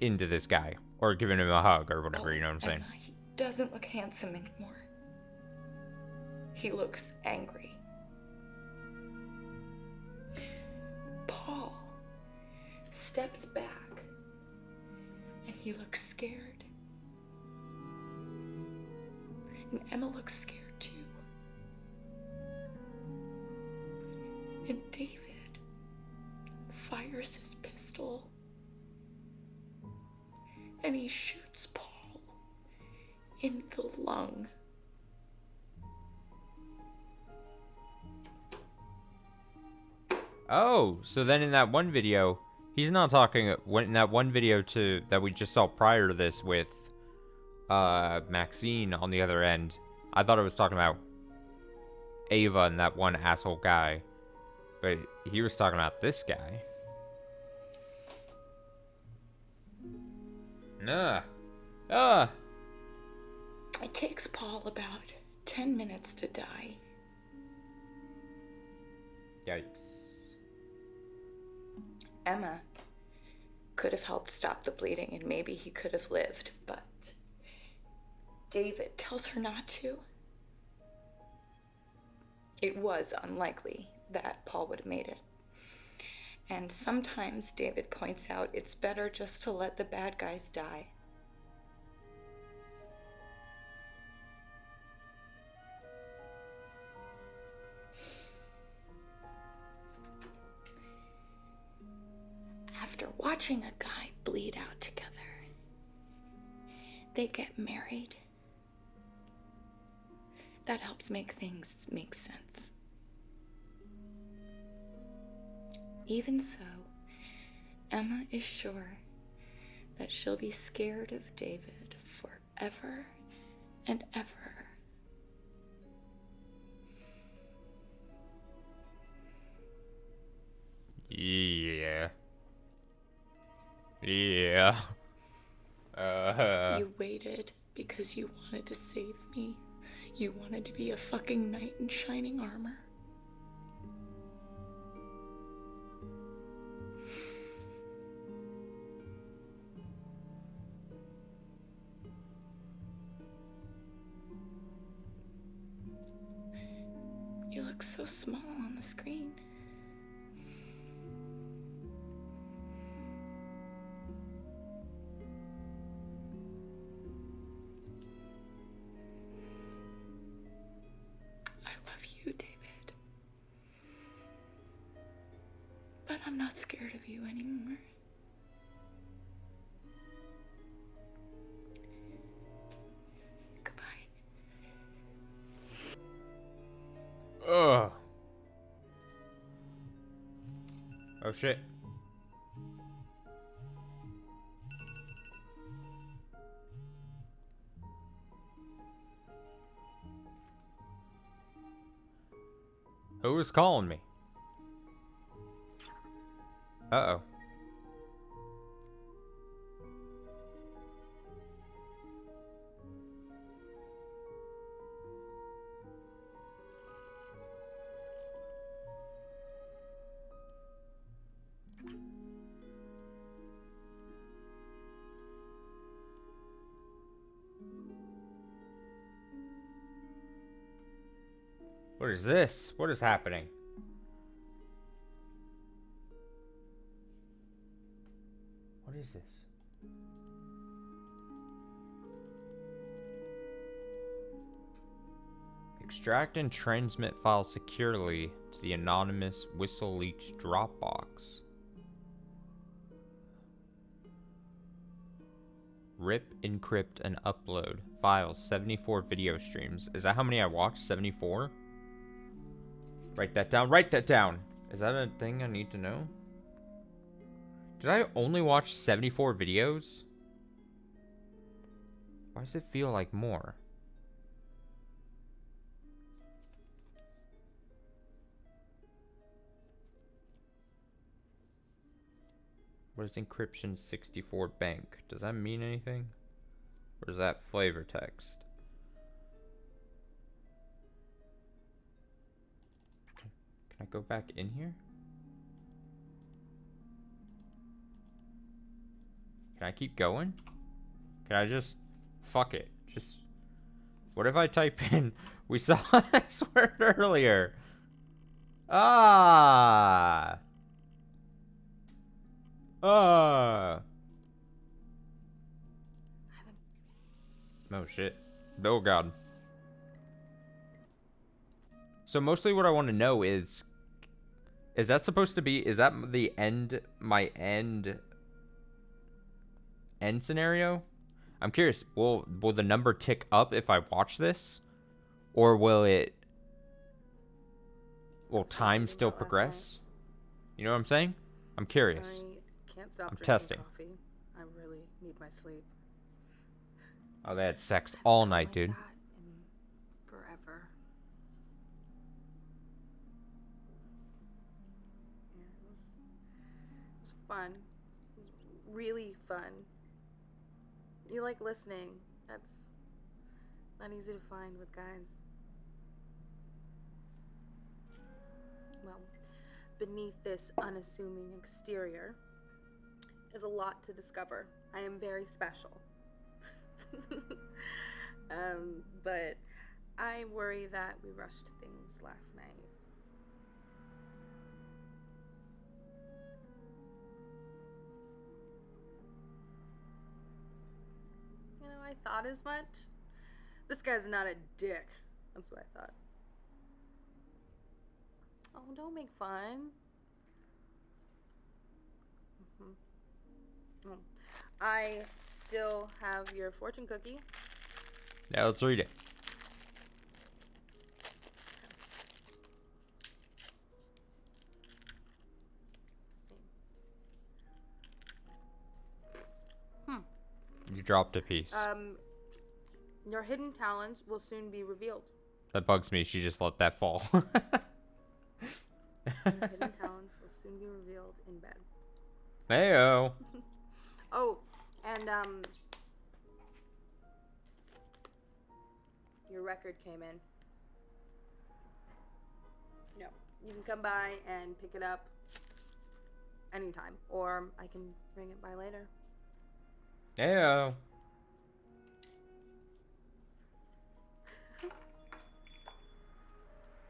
into this guy or giving him a hug or whatever, you know what I'm saying? He doesn't look handsome anymore. He looks angry. Paul steps back and he looks scared. And Emma looks scared too. And David fires his pistol and he shoots Paul in the lung. Oh, so then in that one video, he's not talking in that one video that we just saw prior to this with Maxine on the other end. I thought it was talking about Ava and that one asshole guy, but he was talking about this guy. It takes Paul about 10 minutes to die. Yikes. Emma could have helped stop the bleeding and maybe he could have lived, but David tells her not to. It was unlikely that Paul would have made it. And sometimes David points out it's better just to let the bad guys die. After watching a guy bleed out together, they get married. That helps make things make sense. Even so, Emma is sure that she'll be scared of David forever and ever. Yeah. Yeah. You waited because you wanted to save me. You wanted to be a fucking knight in shining armor. You look so small on the screen. I love you, David. But I'm not scared of you anymore. Ugh. Oh shit. Who was calling me? Uh-oh. What is this? What is happening? What is this? Extract and transmit files securely to the anonymous WhistleLeaks Dropbox. Rip, encrypt, and upload files 74 video streams. Is that how many I watched? 74? Write that down. Write that down. Is that a thing I need to know? Did I only watch 74 videos? Why does it feel like more? What is encryption 64 bank? Does that mean anything? Or is that flavor text? Can I go back in here? Can I keep going? Can I just... Fuck it. Just... What if I type in... We saw this word earlier. Ah! Oh shit. Oh god. So mostly what I want to know is that supposed to be, is that the end, my end scenario? I'm curious, will the number tick up if I watch this? Or will time still progress? You know what I'm saying? I'm curious. I can't stop I'm drinking testing. coffee. I really need my sleep. Oh, they had sex all night, dude. In forever. Yeah, it was fun. It was really fun. You like listening. That's not easy to find with guys. Well, beneath this unassuming exterior is a lot to discover. I am very special. But I worry that we rushed things last night. You know, I thought as much. This guy's not a dick. That's what I thought. Oh, don't make fun. Oh, I still have your fortune cookie. Yeah, let's read it. You dropped a piece. Your hidden talents will soon be revealed. That bugs me. She just let that fall. Your hidden talents will soon be revealed in bed. Heyo. Oh, and your record came in. No, you can come by and pick it up anytime, or I can bring it by later. Heyo.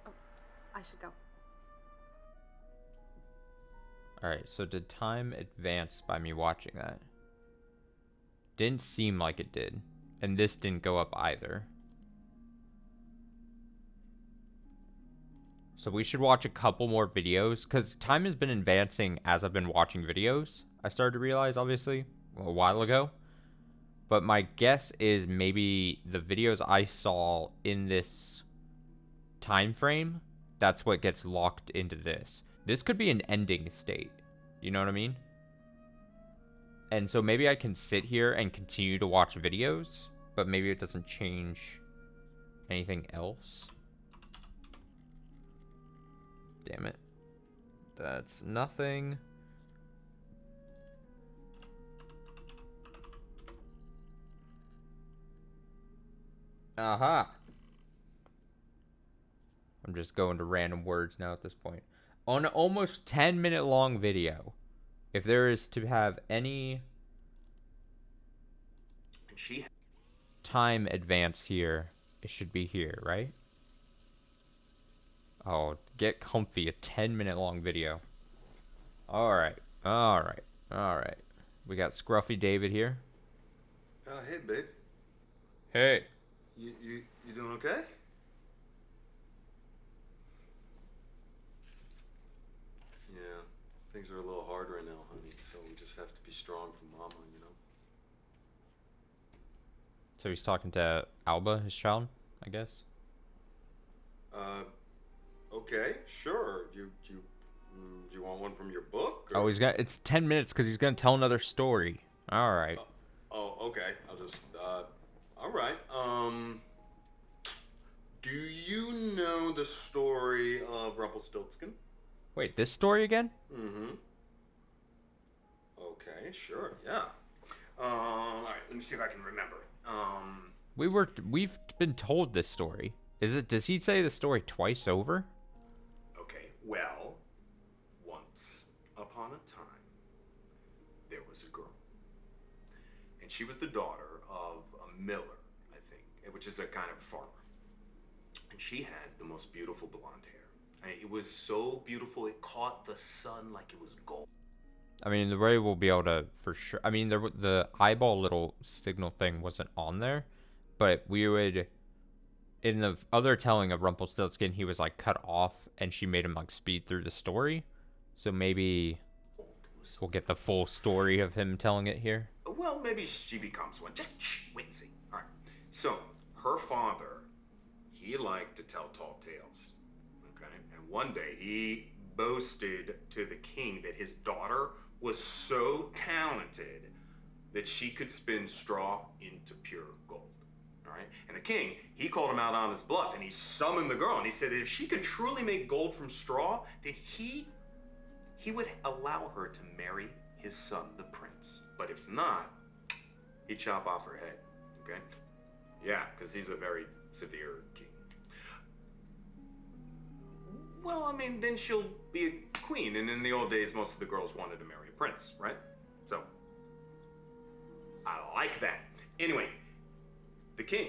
Oh, I should go. Alright, so did time advance by me watching that? Didn't seem like it did. And this didn't go up either. So we should watch a couple more videos, because time has been advancing as I've been watching videos. I started to realize, obviously, a while ago. But my guess is maybe the videos I saw in this time frame, that's what gets locked into this. This could be an ending state. You know what I mean? And so maybe I can sit here and continue to watch videos, but maybe it doesn't change anything else. Damn it. That's nothing. Aha. I'm just going to random words now at this point. On an almost 10-minute long video, if there is to have any time advance here, it should be here, right? Oh, get comfy, a 10-minute long video. Alright, alright, alright. We got Scruffy David here. Hey, babe. Hey. You doing okay? Yeah, things are a little hard right now, honey, so we just have to be strong for Mama, you know? So he's talking to Alba, his child, I guess? Okay, sure. You you want one from your book? Oh, it's 10 minutes because he's gonna tell another story. All right. Oh, okay. I'll just, all right. Do you know the story of Rumpelstiltskin? Wait, this story again? Mm-hmm. Okay, sure, yeah. All right, let me see if I can remember. We've been told this story. Does he say the story twice over? Okay, well, once upon a time, there was a girl. And she was the daughter of a miller, I think, which is a kind of farmer. And she had the most beautiful blonde hair. I mean, it was so beautiful, it caught the sun like it was gold. I mean, the Ray will be able to, for sure. I mean, the eyeball little signal thing wasn't on there, but we would, in the other telling of Rumpelstiltskin, he was like cut off and she made him like speed through the story. So maybe we'll get the full story of him telling it here. Well, maybe she becomes one. Just wait and see. All right. So, her father, he liked to tell tall tales. Okay? And one day he boasted to the king that his daughter was so talented that she could spin straw into pure gold. All right? And the king, he called him out on his bluff, and he summoned the girl, and he said that if she could truly make gold from straw, then he would allow her to marry his son, the prince. But if not, he'd chop off her head. Okay? Yeah, because he's a very severe king. Well, I mean, then she'll be a queen, and in the old days, most of the girls wanted to marry a prince, right? So, I like that. Anyway, the king,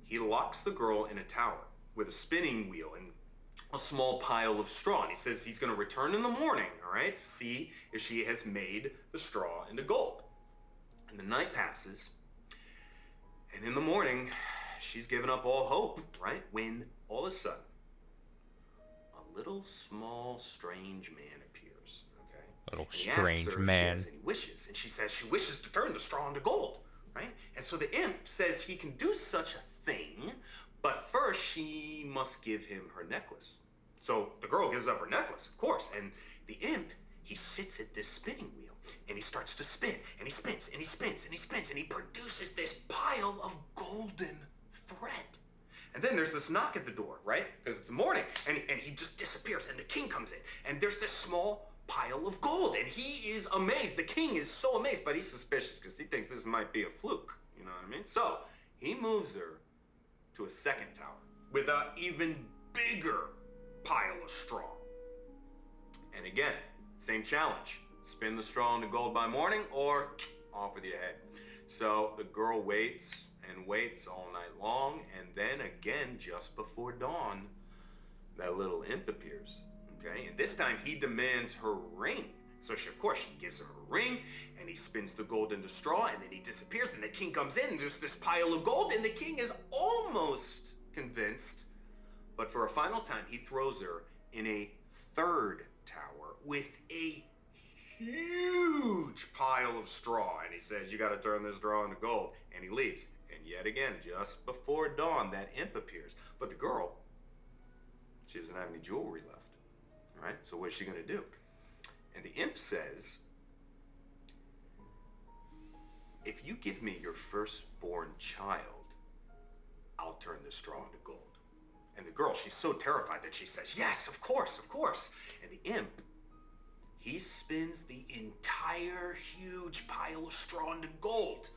he locks the girl in a tower with a spinning wheel and a small pile of straw. And he says he's going to return in the morning, all right, to see if she has made the straw into gold. And the night passes, and in the morning, she's given up all hope, right? When all of a sudden, a little small strange man appears, okay? Little And he asks strange her if man. She has any wishes, and she says she wishes to turn the straw into gold, right? And so the imp says he can do such a thing, but first she must give him her necklace. So the girl gives up her necklace, of course, and the imp, he sits at this spinning wheel, and he starts to spin, and he spins, and he spins, and he spins, and he produces this pile of golden thread. And then there's this knock at the door, right? Because it's morning, and he just disappears, and the king comes in, and there's this small pile of gold, and he is amazed. The king is so amazed, but he's suspicious because he thinks this might be a fluke, you know what I mean? So he moves her to a second tower with an even bigger pile of straw. And again, same challenge. Spin the straw into gold by morning or off with your head. So the girl waits and waits all night long, and then again, just before dawn, that little imp appears, okay? And this time he demands her ring. So she, of course, she gives him a ring, and he spins the gold into straw, and then he disappears, and the king comes in, and there's this pile of gold, and the king is almost convinced. But for a final time, he throws her in a third tower with a huge pile of straw. And he says, you got to turn this straw into gold. And he leaves. And yet again, just before dawn, that imp appears. But the girl, she doesn't have any jewelry left. All right? So what's she going to do? And the imp says, if you give me your firstborn child, I'll turn this straw into gold. And the girl, she's so terrified that she says, yes, of course, of course. And the imp, he spins the entire huge pile of straw into gold.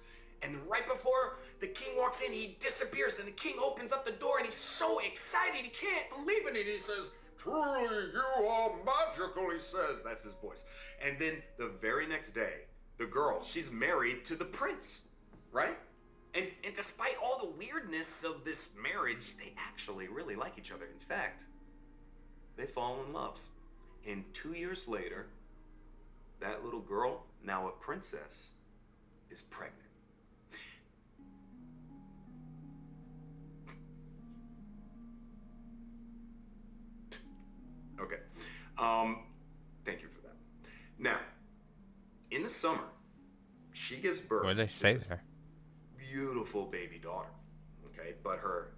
And right before the king walks in, he disappears, and the king opens up the door, and he's so excited, he can't believe it. And he says, truly, you are magical, he says. That's his voice. And then the very next day, the girl, she's married to the prince, right? And despite all the weirdness of this marriage, they actually really like each other. In fact, they fall in love. And 2 years later, that little girl, now a princess, is pregnant. Okay. Thank you for that. Now, in the summer, she gives birth. What did they say there? Beautiful baby daughter, okay? But her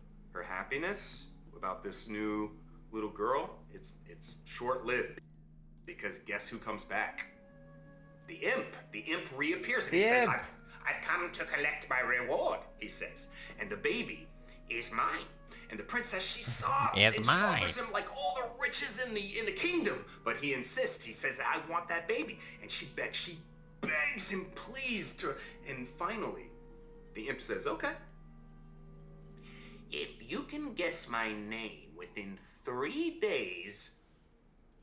happiness about this new little girl, it's short-lived. Because guess who comes back? The imp. The imp reappears and The he says, imp. I've come to collect my reward, he says. And the baby is mine. And the princess, she sobs. It's and mine. She offers him like all the riches in the kingdom. But he insists. He says, I want that baby. And she begs him, please. And finally, the imp says, okay. If you can guess my name within 3 days,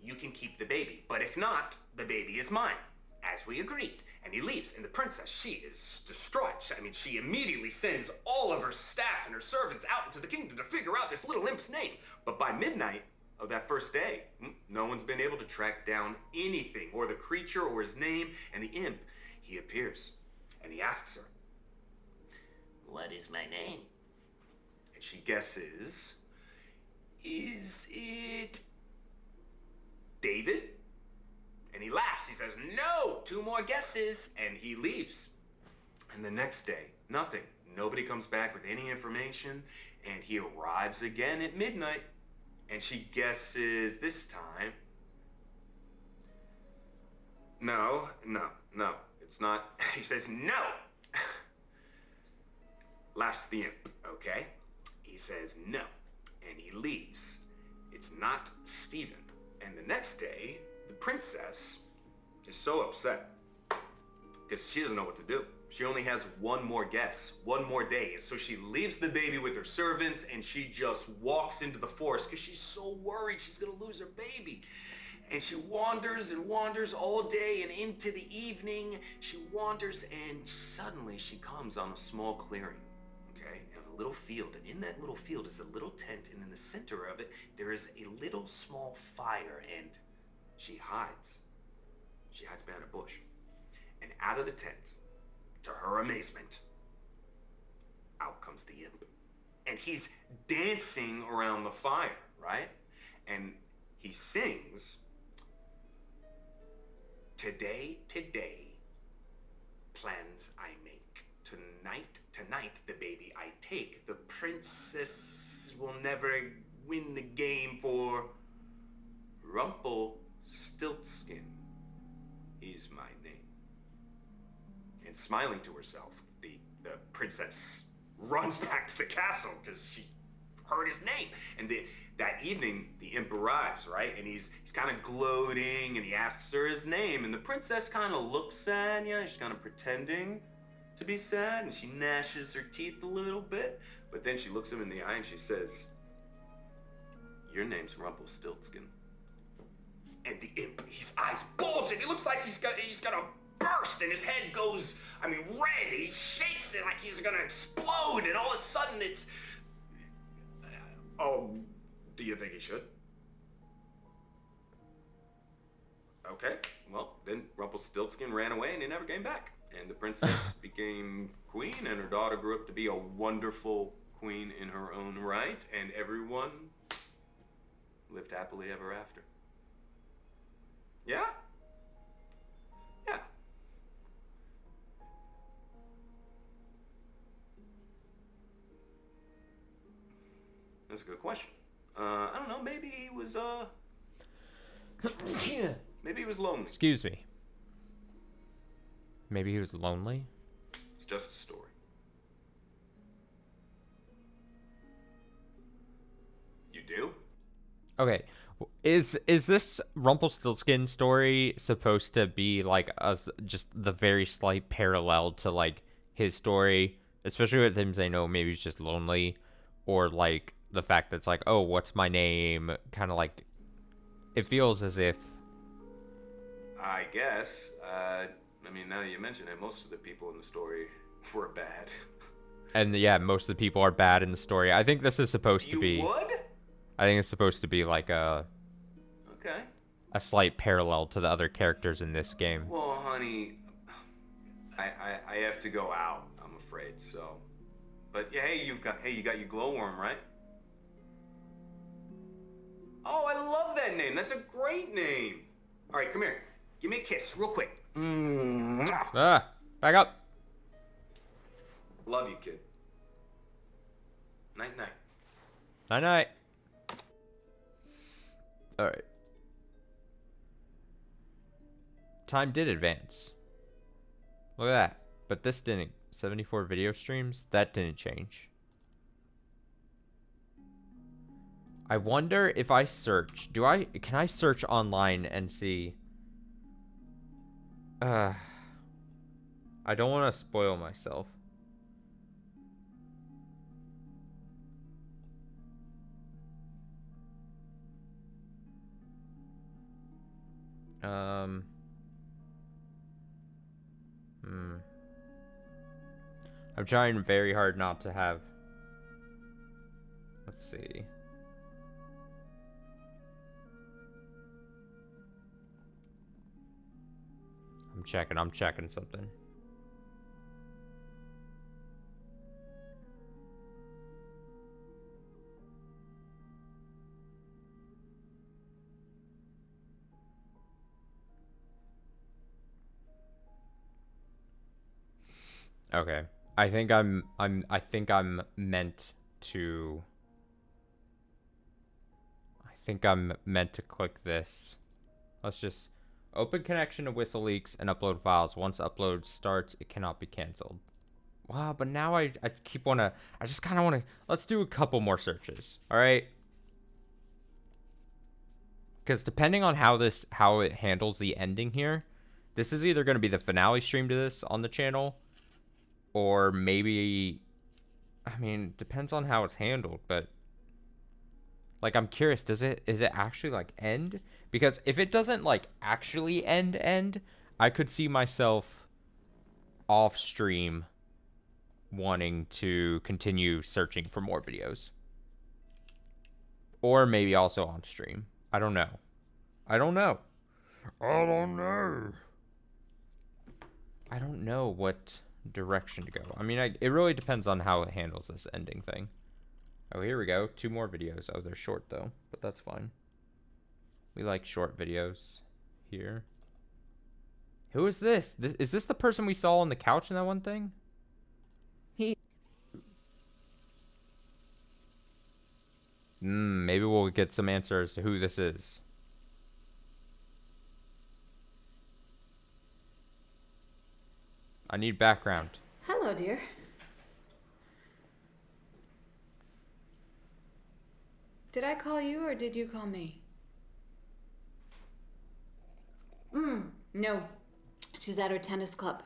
you can keep the baby. But if not, the baby is mine, as we agreed. And he leaves. And the princess, she is distraught. I mean, she immediately sends all of her staff and her servants out into the kingdom to figure out this little imp's name. But by midnight of that first day, no one's been able to track down anything, or the creature, or his name. And the imp, he appears. And he asks her, what is my name? And she guesses, is it David? And he laughs. He says, no, 2 more guesses. And he leaves. And the next day, nothing. Nobody comes back with any information. And he arrives again at midnight. And she guesses this time. No, it's not. He says, no. Laughs the imp, okay? He says no, and he leaves. It's not Stephen. And the next day, the princess is so upset because she doesn't know what to do. She only has one more guess, one more day. And so she leaves the baby with her servants and she just walks into the forest because she's so worried she's gonna lose her baby. And she wanders and wanders all day, and into the evening, she wanders, and suddenly she comes on a small clearing, okay? And a little field, and in that little field is a little tent, and in the center of it, there is a little small fire, and she hides. She hides behind a bush. And out of the tent, to her amazement, out comes the imp. And he's dancing around the fire, right? And he sings, today, plans I make. Tonight, the baby I take. The princess will never win the game, for Rumpelstiltskin is my name. And smiling to herself, the princess runs back to the castle because she heard his name. And that evening, the imp arrives, right? And he's kind of gloating, and he asks her his name. And the princess kind of looks sad, she's kind of pretending to be sad, and she gnashes her teeth a little bit. But then she looks him in the eye and she says, your name's Rumpelstiltskin. And the imp, his eyes bulge, and he looks like he's gonna burst, and his head goes, red. He shakes it like he's gonna explode, and all of a sudden it's, oh, do you think he should? Okay, well, then Rumpelstiltskin ran away and he never came back. And the princess became queen, and her daughter grew up to be a wonderful queen in her own right, and everyone lived happily ever after. Yeah? Yeah. That's a good question. I don't know, maybe he was, maybe he was lonely. Excuse me. Maybe he was lonely? It's just a story. You do? Okay. Is this Rumpelstiltskin story supposed to be like just the very slight parallel to like his story, especially with him saying, "Oh, maybe he's just lonely," or like the fact that it's like, "Oh, what's my name?" Kind of like it feels as if. I guess. Now that you mention it, most of the people in the story were bad. And yeah, most of the people are bad in the story. I think this is supposed to be. You would? I think it's supposed to be like a slight parallel to the other characters in this game. Well, honey, I have to go out, I'm afraid, so. But yeah, you got your glowworm, right? Oh, I love that name. That's a great name. All right, come here. Give me a kiss, real quick. Back up. Love you, kid. Night, night. Night, night. All right. time did advance. Look at that. But this didn't. 74 video streams? That didn't change. I wonder if I search. Can I search online and see? I don't want to spoil myself. I'm trying very hard not to have. Let's see. I'm checking something. Okay. I think I'm meant to click this. Let's just open connection to WhistleLeaks and upload files. Once upload starts, it cannot be canceled. Wow, but now I just kind of want to, let's do a couple more searches. All right? Because depending on how it handles the ending here, this is either going to be the finale stream to this on the channel, or maybe, I mean, depends on how it's handled, but like, I'm curious, is it actually like end? Because if it doesn't like actually end, I could see myself off stream wanting to continue searching for more videos. Or maybe also on stream. I don't know. I don't know what direction to go. I mean, it really depends on how it handles this ending thing. Oh, here we go. 2 more videos. Oh, they're short though, but that's fine. We like short videos here. Who is this? Is this the person we saw on the couch in that one thing? Maybe we'll get some answers to who this is. I need background. Hello, dear. Did I call you or did you call me? No. She's at her tennis club.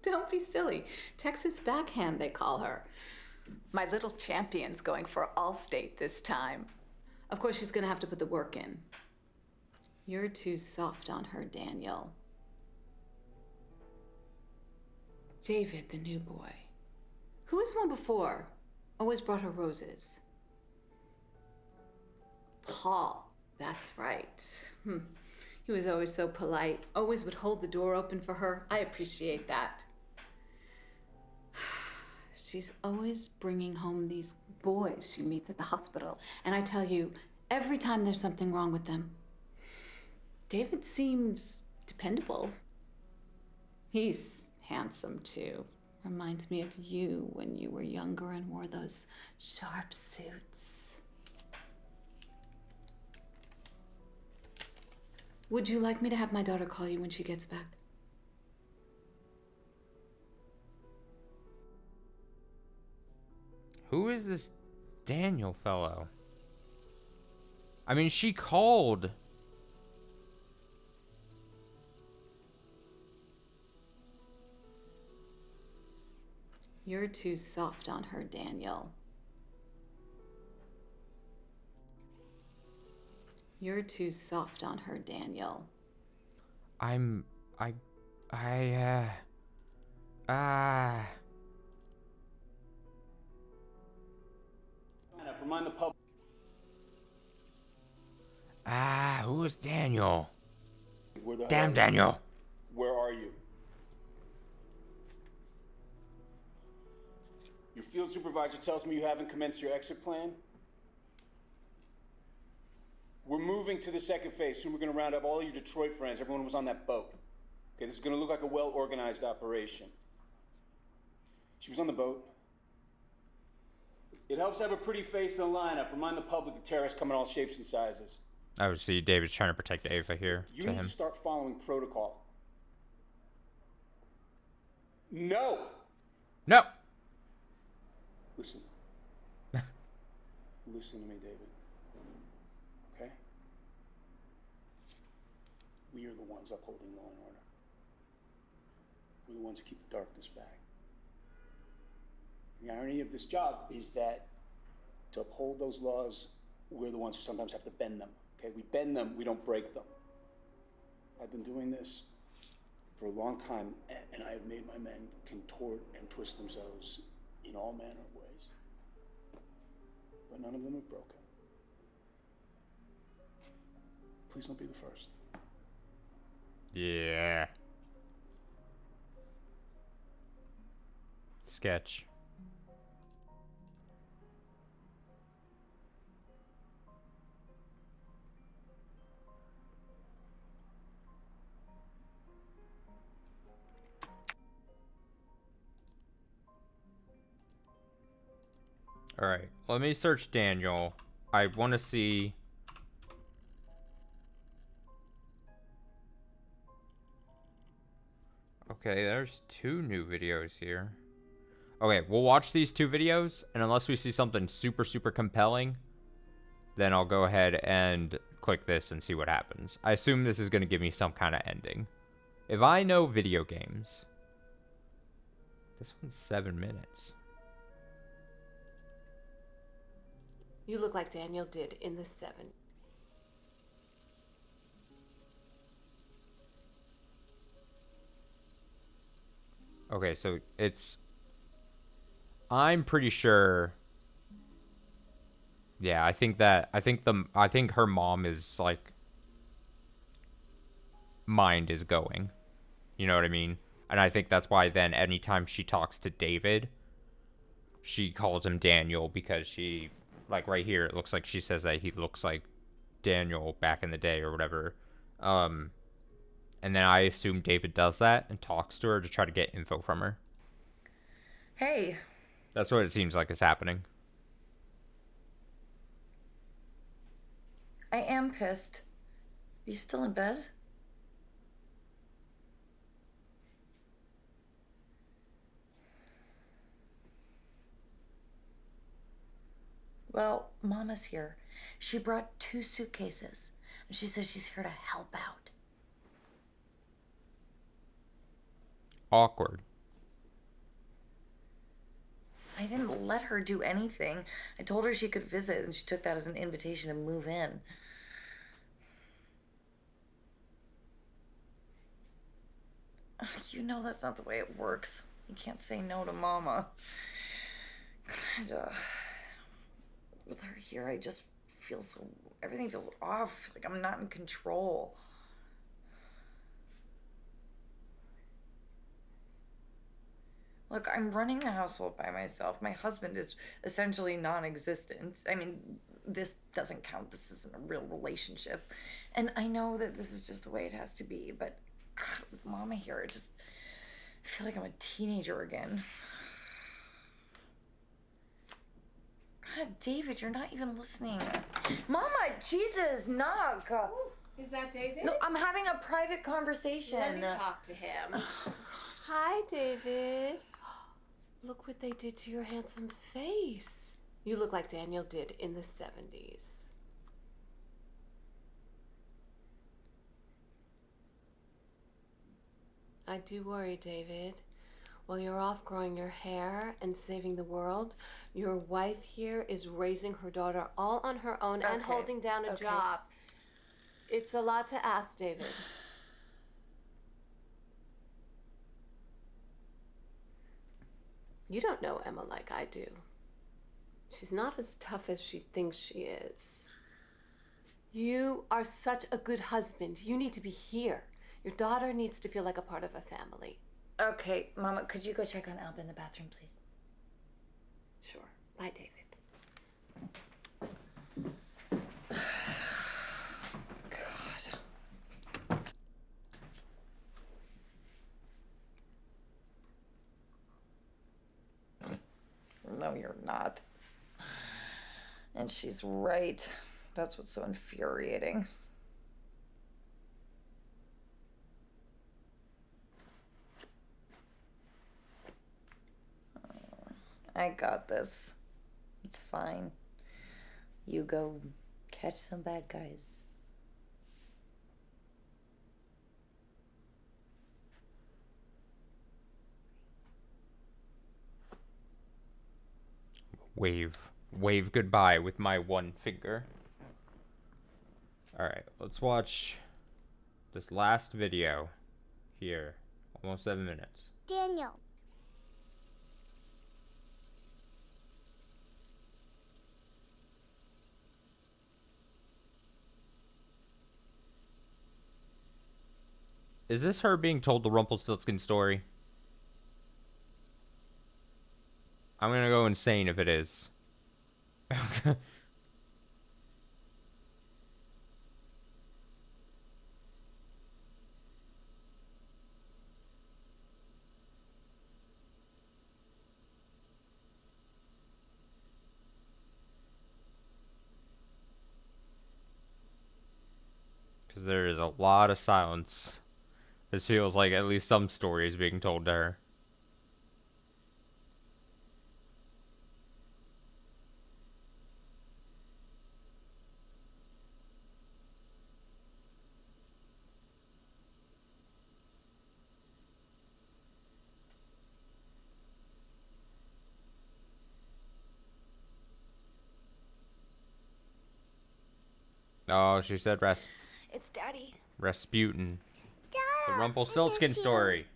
Don't be silly. Texas backhand, they call her. My little champion's going for All-State this time. Of course, she's gonna have to put the work in. You're too soft on her, Daniel. David, the new boy. Who was one before? Always brought her roses. Paul, that's right. He was always so polite. Always would hold the door open for her. I appreciate that. She's always bringing home these boys she meets at the hospital. And I tell you, every time there's something wrong with them, David seems dependable. He's handsome, too. Reminds me of you when you were younger and wore those sharp suits. Would you like me to have my daughter call you when she gets back? Who is this Daniel fellow? I mean, she called. You're too soft on her, Daniel. You're too soft on her, Daniel. Remind the public. Who is Daniel? Damn, Daniel. Where are you? Your field supervisor tells me you haven't commenced your exit plan. We're moving to the second phase. Soon we're going to round up all your Detroit friends. Everyone was on that boat. Okay, this is going to look like a well-organized operation. She was on the boat. It helps have a pretty face in the lineup. Remind the public the terrorists come in all shapes and sizes. Oh, see, David's trying to protect Ava here. You need to start following protocol. No! No! Listen. Listen to me, David. Okay? We are the ones upholding law and order. We're the ones who keep the darkness back. The irony of this job is that to uphold those laws, we're the ones who sometimes have to bend them. Okay? We bend them, we don't break them. I've been doing this for a long time, and I have made my men contort and twist themselves in all manner of ways. But none of them have broken. Please don't be the first. Yeah. Sketch. Alright, let me search Daniel. I want to see... Okay, there's 2 new videos here. Okay, we'll watch these 2 videos, and unless we see something super, super compelling, then I'll go ahead and click this and see what happens. I assume this is going to give me some kind of ending. If I know video games... This one's 7 minutes. You look like Daniel did in the 7. Okay, so it's... I'm pretty sure... Yeah, I think her mom is, like... Mind is going. You know what I mean? And I think that's why then anytime she talks to David, she calls him Daniel because she... Like, right here, it looks like she says that he looks like Daniel back in the day or whatever. And then I assume David does that and talks to her to try to get info from her. Hey. That's what it seems like is happening. I am pissed. You still in bed? Well, Mama's here. She brought 2 suitcases, and she says she's here to help out. Awkward. I didn't let her do anything. I told her she could visit, and she took that as an invitation to move in. You know that's not the way it works. You can't say no to Mama. God, with her here, I just feel so... Everything feels off. Like I'm not in control. Look, I'm running the household by myself. My husband is essentially non-existent. I mean, this doesn't count. This isn't a real relationship. And I know that this is just the way it has to be, but God, with Mama here, I feel like I'm a teenager again. God, David, you're not even listening. Mama, Jesus, knock. Is that David? No, I'm having a private conversation. Let me talk to him. Hi, David. Look what they did to your handsome face. You look like Daniel did in the 70s. I do worry, David. While you're off growing your hair and saving the world, your wife here is raising her daughter all on her own and holding down a job. It's a lot to ask, David. You don't know Emma like I do. She's not as tough as she thinks she is. You are such a good husband. You need to be here. Your daughter needs to feel like a part of a family. Okay, Mama, could you go check on Alba in the bathroom, please? Sure. Bye, David. God. No, you're not. And she's right. That's what's so infuriating. I got this. It's fine. You go catch some bad guys. Wave goodbye with my one finger. Alright, let's watch this last video here. Almost 7 minutes. Daniel. Is this her being told the Rumpelstiltskin story? I'm gonna go insane if it is. Because there is a lot of silence. This feels like at least some story is being told to her. Oh, she said It's Daddy. Rasputin. The Dad, Rumpelstiltskin story.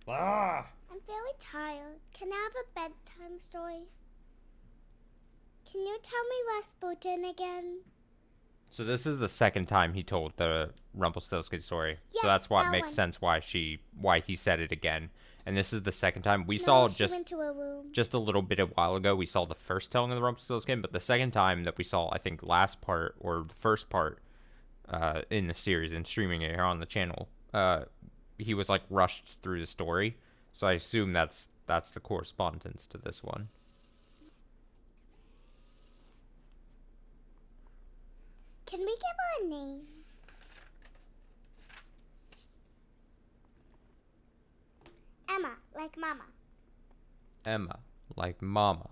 Ah! I'm very tired. Can I have a bedtime story? Can you tell me Rasputin again? So this is the second time he told the Rumpelstiltskin story. Yes, so that's why it that makes one. sense why he said it again. And this is the second time. We No, saw she went to a room. just a little bit a while ago. We saw the first telling of the Rumpelstiltskin, but the second time that we saw, I think, last part or the first part in the series and streaming it here on the channel, he was like rushed through the story. So I assume that's the correspondence to this one. Can we give her a name? Emma, like Mama. Emma, like Mama.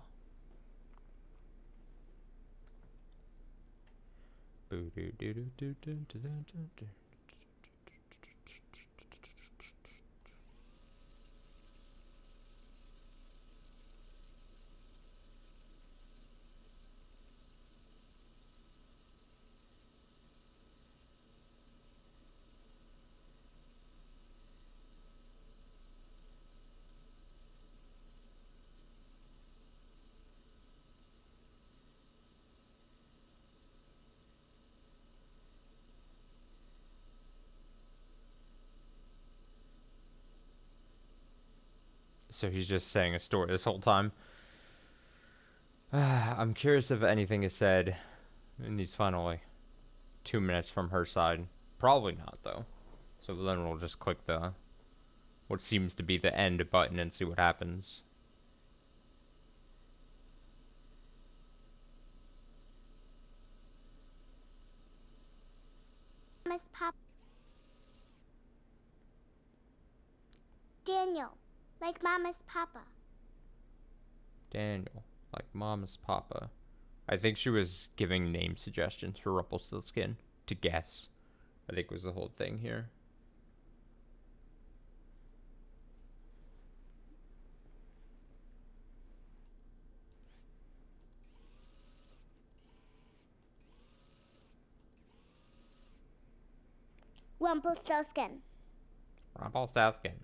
So he's just saying a story this whole time. I'm curious if anything is said in these final 2 minutes from her side. Probably not, though. So then we'll just click the what seems to be the end button and see what happens. Miss Pop. Daniel, like Mama's Papa. Daniel, like Mama's Papa. I think she was giving name suggestions for Rumpelstiltskin to guess. I think was the whole thing here. Rumpelstiltskin. Rumpelstiltskin.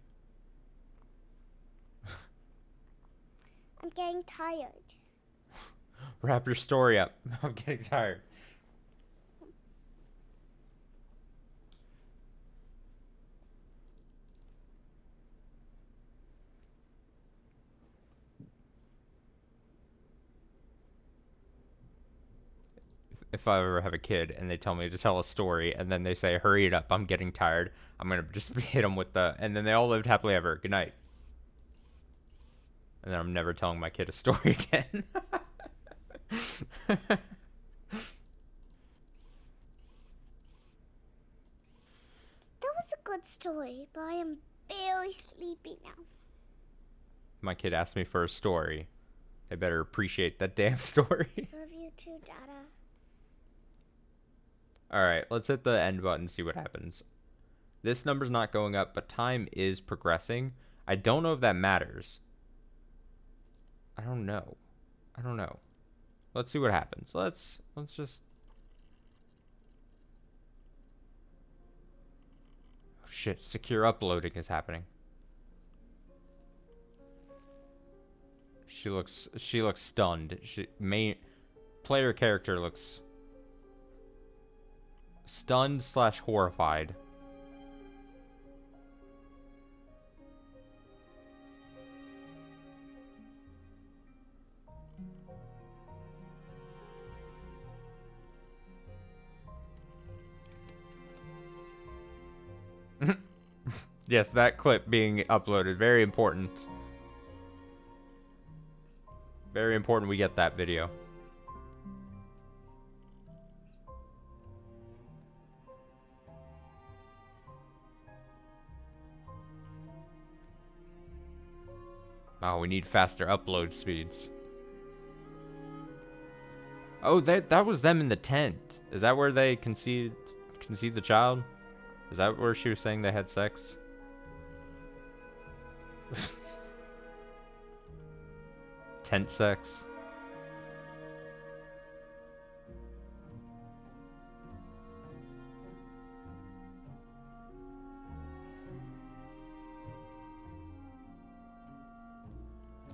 I'm getting tired. Wrap your story up. I'm getting tired. If I ever have a kid and they tell me to tell a story and then they say, hurry it up, I'm getting tired, I'm going to just hit them with the, and then they all lived happily ever. Good night. And then I'm never telling my kid a story again. good story, but I am very sleepy now. My kid asked me for a story. I better appreciate that damn story. Love you too, Dada. Alright, let's hit the end button and see what happens. This number's not going up, but time is progressing. I don't know if that matters. I don't know. Let's see what happens. Let's just... Oh, shit, secure uploading is happening. She looks stunned. Player character looks stunned / horrified. Yes, that clip being uploaded, very important. Very important we get that video. Oh, we need faster upload speeds. Oh, that was them in the tent. Is that where they conceived the child? Is that where she was saying they had sex? Tent sex.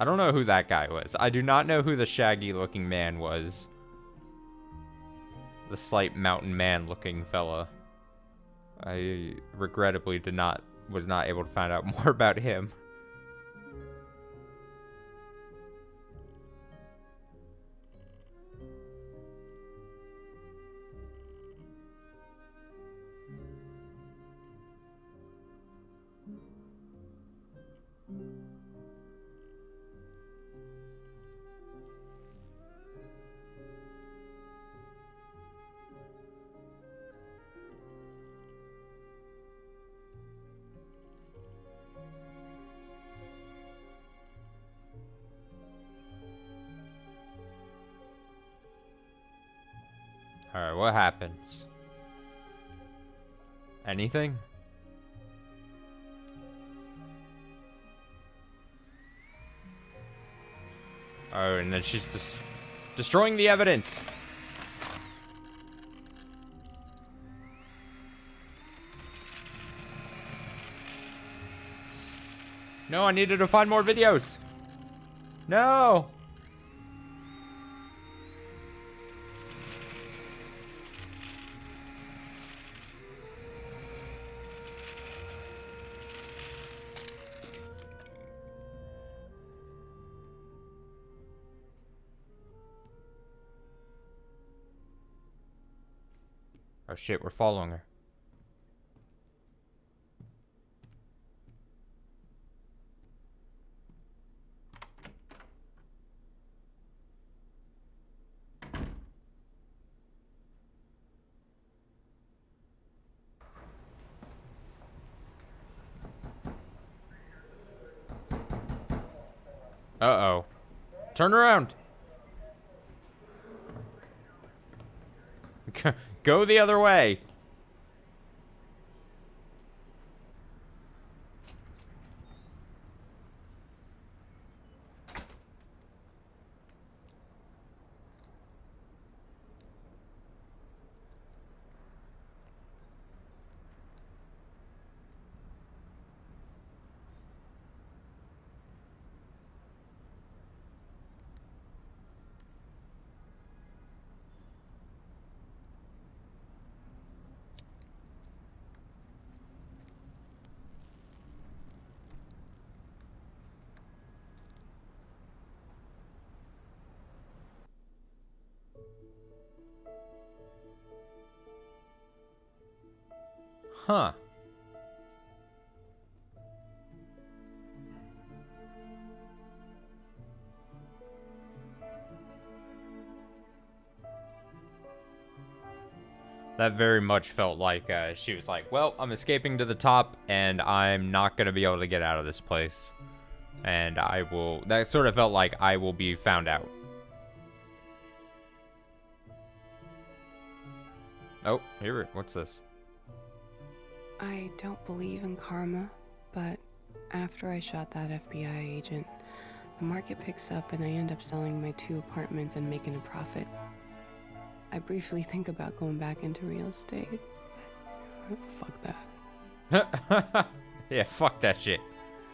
I don't know who that guy was. I do not know who the shaggy looking man was. The slight mountain man looking fella. I regrettably was not able to find out more about him. Alright, what happens? Anything? Oh, and then she's just destroying the evidence. No, I needed to find more videos. No. Oh shit, we're following her. Uh-oh. Turn around. Go the other way. Huh. That very much felt like she was like, well, I'm escaping to the top, and I'm not going to be able to get out of this place. And that sort of felt like I will be found out. Oh, what's this? I don't believe in karma, but after I shot that FBI agent, the market picks up and I end up selling my 2 apartments and making a profit. I briefly think about going back into real estate, but fuck that. Yeah, fuck that shit.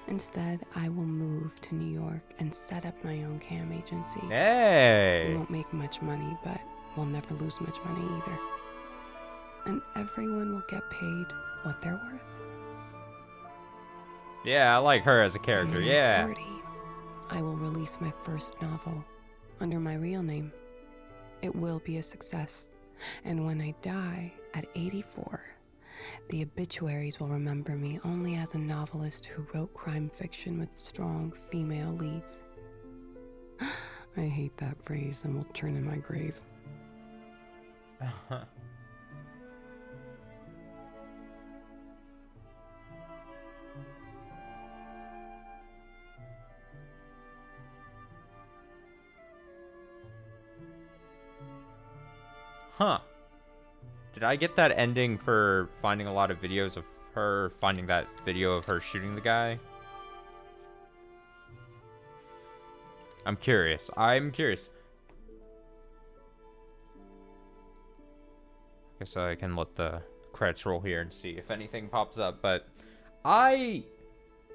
Instead, I will move to New York and set up my own cam agency. Hey! We won't make much money, but we'll never lose much money either. And everyone will get paid what they're worth. Yeah, I like her as a character, And when yeah. I'm 40, I will release my first novel under my real name. It will be a success. And when I die at 84, the obituaries will remember me only as a novelist who wrote crime fiction with strong female leads. I hate that phrase and will turn in my grave. Huh. Did I get that ending for finding a lot of videos of her, finding that video of her shooting the guy? I'm curious. Guess I can let the credits roll here and see if anything pops up, but I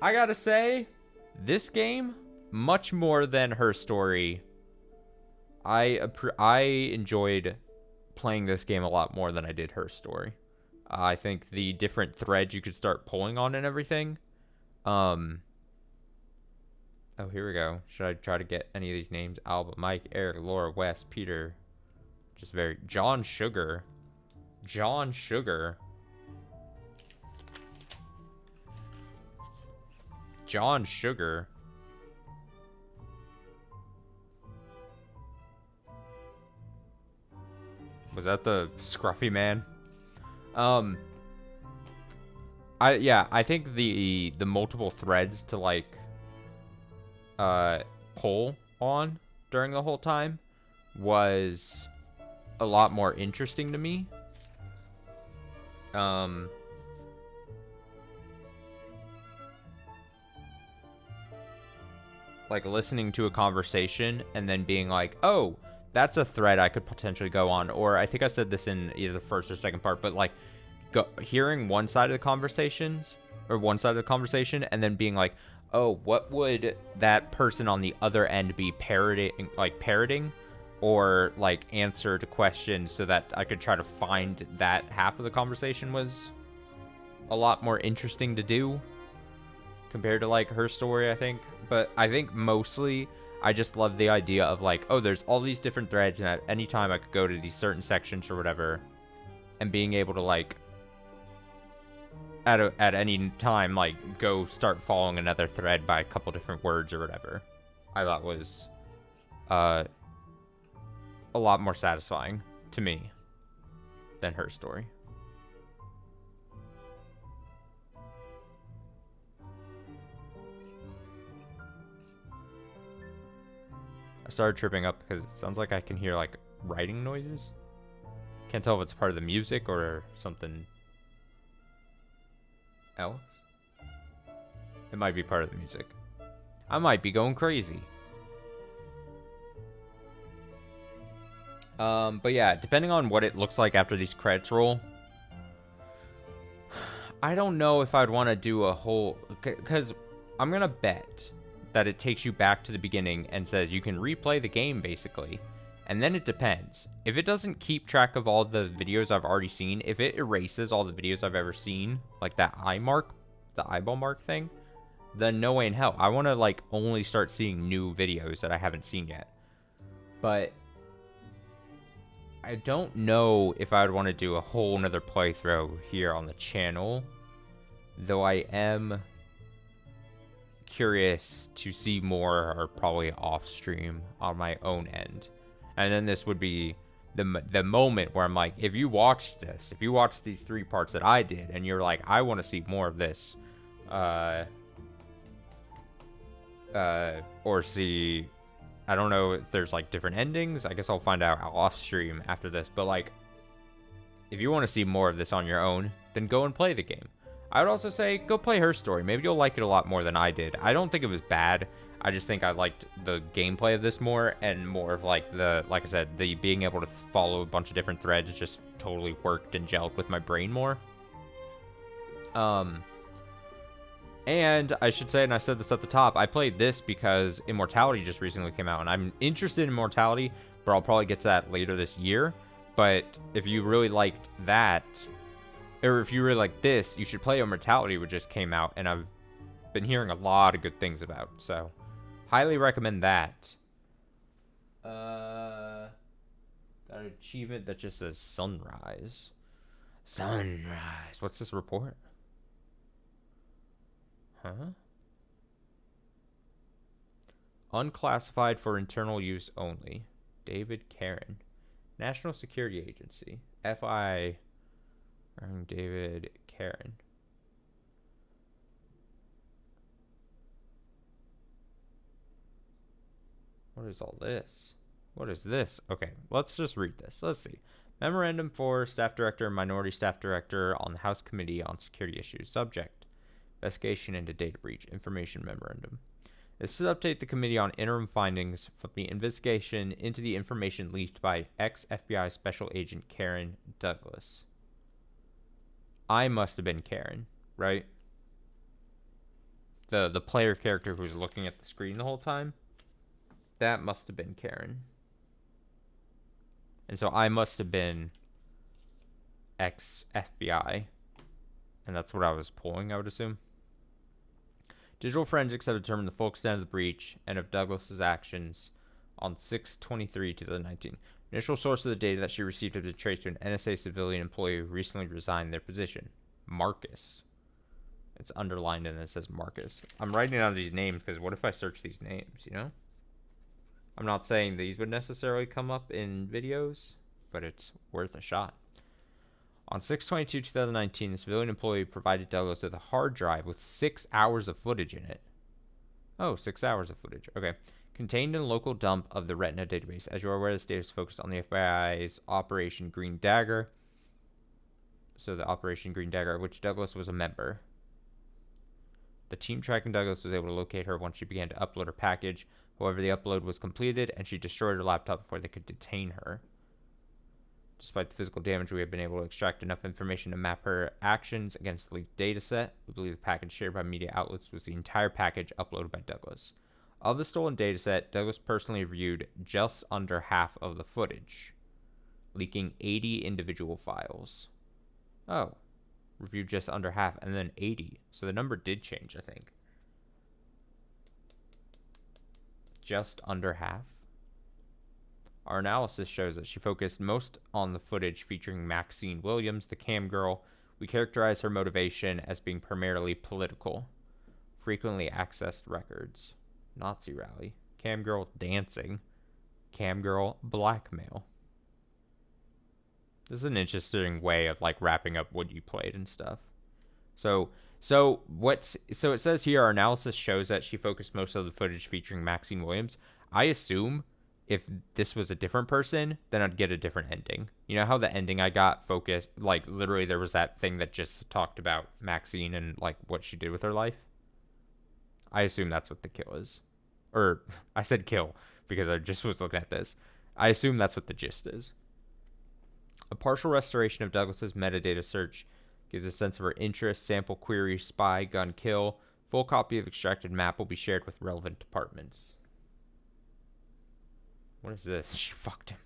gotta say, this game, much more than Her Story, I enjoyed playing this game a lot more than I did Her Story. I think the different threads you could start pulling on and everything. Oh, here we go. Should I try to get any of these names? Alba, Mike, Eric, Laura, Wes, Peter. Just very... John Sugar. John Sugar. John Sugar. Was that the scruffy man? I think the multiple threads to like pull on during the whole time was a lot more interesting to me. Like listening to a conversation and then being like, oh, that's a thread I could potentially go on. Or I think I said this in either the first or second part, but like hearing one side of the conversations or one side of the conversation and then being like, oh, what would that person on the other end be parroting or like answer to questions so that I could try to find that half of the conversation was a lot more interesting to do compared to like Her Story, I think. But I think mostly I just love the idea of like, oh, there's all these different threads and at any time I could go to these certain sections or whatever and being able to like at any time like go start following another thread by a couple different words or whatever. I thought was a lot more satisfying to me than Her Story. I started tripping up because it sounds like I can hear like writing noises. Can't tell if it's part of the music or something else. It might be part of the music. I might be going crazy. But yeah, depending on what it looks like after these credits roll, I don't know if I'd want to do a whole, because I'm gonna bet that it takes you back to the beginning and says you can replay the game basically. And then it depends. If it doesn't keep track of all the videos I've already seen, if it erases all the videos I've ever seen, like that eye mark, the eyeball mark thing, then no way in hell. I want to like only start seeing new videos that I haven't seen yet. But I don't know if I would want to do a whole nother playthrough here on the channel, though I am curious to see more or probably off stream on my own end. And then this would be the moment where I'm like, if you watched these 3 parts that I did, and you're like, I want to see more of this, or see, I don't know if there's like different endings. I guess I'll find out off stream after this. But like, if you want to see more of this on your own, then go and play the game. I would also say go play her story. Maybe you'll like it a lot more than I did. I don't think it was bad. I just think I liked the gameplay of this more, and more of like like I said, the being able to follow a bunch of different threads just totally worked and gelled with my brain more. And I should say, and I said this at the top, I played this because Immortality just recently came out, and I'm interested in Immortality, but I'll probably get to that later this year. But if you really liked that, or if you really like this, you should play Immortality, which just came out, and I've been hearing a lot of good things about. So, highly recommend that. Got an achievement that just says sunrise. Sunrise. What's this report? Huh? Unclassified for internal use only. David Karen. National Security Agency. FI. David Karen. What is all this? What is this? Okay, let's just read this. Let's see. Memorandum for Staff Director and Minority Staff Director on the House Committee on Security Issues. Subject: Investigation into Data Breach. Information Memorandum. This is to update the committee on interim findings from the investigation into the information leaked by ex-FBI Special Agent Karen Douglas. I must have been Karen, right? The player character who was looking at the screen the whole time. That must have been Karen. And so I must have been ex-FBI. And that's what I was pulling, I would assume. Digital forensics have determined the full extent of the breach and of Douglas's actions on 6/23/2019. Initial source of the data that she received has been traced to an NSA civilian employee who recently resigned their position. Marcus. It's underlined and it says Marcus. I'm writing down these names because what if I search these names, you know? I'm not saying these would necessarily come up in videos, but it's worth a shot. On 6/22/2019, the civilian employee provided Douglas with a hard drive with 6 hours of footage in it. Oh, 6 hours of footage. Okay. Contained in a local dump of the Retina database. As you are aware, this data is focused on the FBI's Operation Green Dagger. So the Operation Green Dagger, of which Douglas was a member. The team tracking Douglas was able to locate her once she began to upload her package. However, the upload was completed and she destroyed her laptop before they could detain her. Despite the physical damage, we have been able to extract enough information to map her actions against the leaked dataset. We believe the package shared by media outlets was the entire package uploaded by Douglas. Of the stolen dataset, Douglas personally reviewed just under half of the footage, leaking 80 individual files. Oh, reviewed just under half and then 80. So the number did change, I think. Just under half. Our analysis shows that she focused most on the footage featuring Maxine Williams, the cam girl. We characterize her motivation as being primarily political. Frequently accessed records. Nazi rally. Cam girl dancing. Cam girl blackmail. This is an interesting way of like wrapping up what you played and stuff. So it says here our analysis shows that she focused most of the footage featuring Maxine Williams. I assume if this was a different person, then I'd get a different ending. You know how the ending I got focused, like literally there was that thing that just talked about Maxine and like what she did with her life. I assume that's what the kill is. Or I said kill because I just was looking at this. I assume that's what the gist is. A partial restoration of Douglas's metadata search gives a sense of her interest, sample query, spy, gun, kill. Full copy of extracted map will be shared with relevant departments. What is this? She fucked him.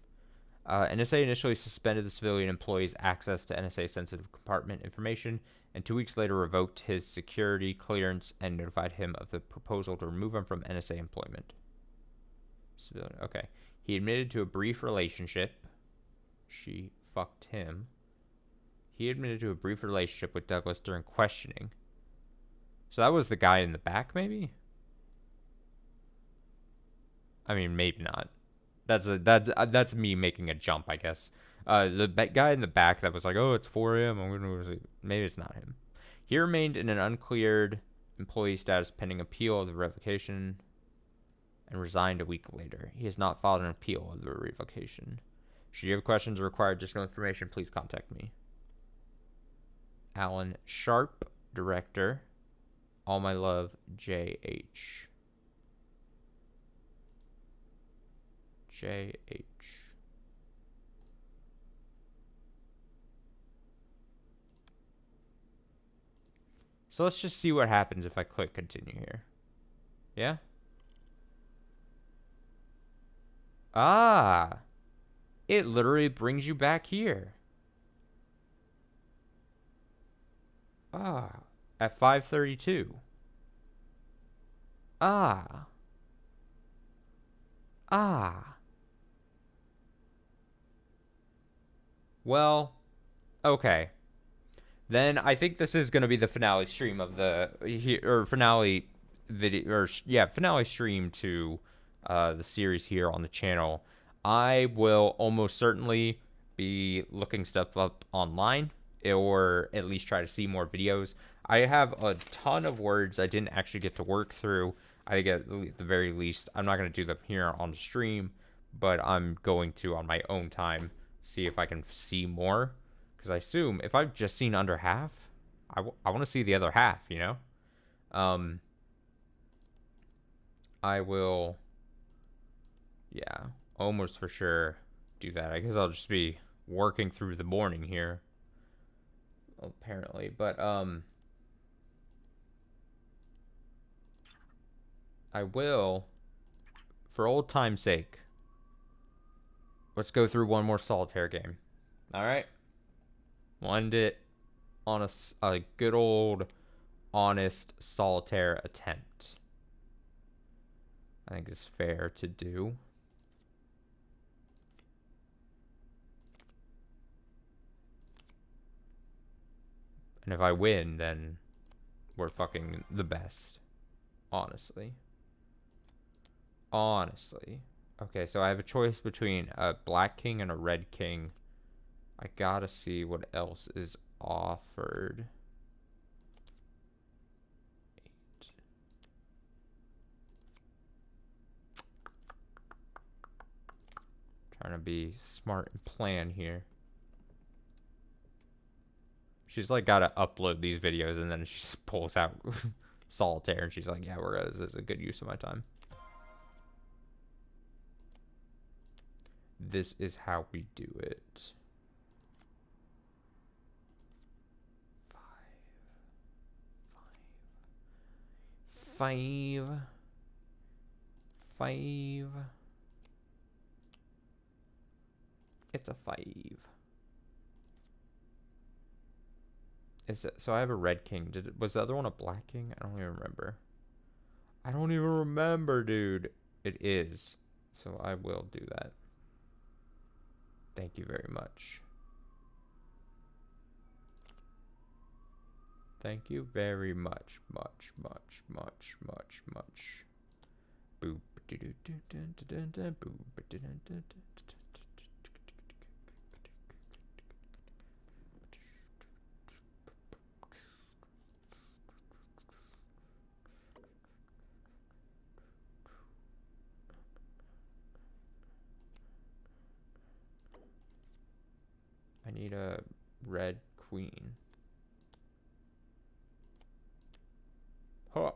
NSA initially suspended the civilian employee's access to NSA-sensitive compartment information, and 2 weeks later revoked his security clearance and notified him of the proposal to remove him from NSA employment. Civilian. Okay. He admitted to a brief relationship. She fucked him. He admitted to a brief relationship with Douglas during questioning. So that was the guy in the back, maybe? I mean, maybe not. That's me making a jump, I guess. The guy in the back that was like, "Oh, it's 4 a.m. I'm gonna maybe it's not him." He remained in an uncleared employee status pending appeal of the revocation, and resigned a week later. He has not filed an appeal of the revocation. Should you have questions or require additional information, please contact me. Alan Sharp, director. All my love, J.H. J.H. So let's just see what happens if I click continue here. Yeah? Ah! It literally brings you back here. Ah. At 5:32. Ah. Ah. Well, okay. Then I think this is going to be the finale stream of finale video, finale stream to the series here on the channel. I will almost certainly be looking stuff up online, or at least try to see more videos. I have a ton of words I didn't actually get to work through. I think at the very least, I'm not going to do them here on the stream, but I'm going to, on my own time, see if I can see more. Because I assume if I've just seen under half, I want to see the other half, you know? I will, yeah, almost for sure do that. I guess I'll just be working through the morning here, apparently. But, I will, for old time's sake, let's go through one more solitaire game. All right? We'll end it on a good old, honest solitaire attempt. I think it's fair to do. And if I win, then we're fucking the best. Honestly. Honestly. Okay, so I have a choice between a black king and a red king. I gotta see what else is offered. 8. Trying to be smart and plan here. She's like gotta upload these videos and then she just pulls out solitaire and she's like, yeah, this is a good use of my time. This is how we do it. 5. It's a 5. Is it, so I have a red king. Was the other one a black king? I don't even remember. I don't even remember, dude. It is. So I will do that. Thank you very much. Thank you very much. Much. Boop. I need a red queen. Huh.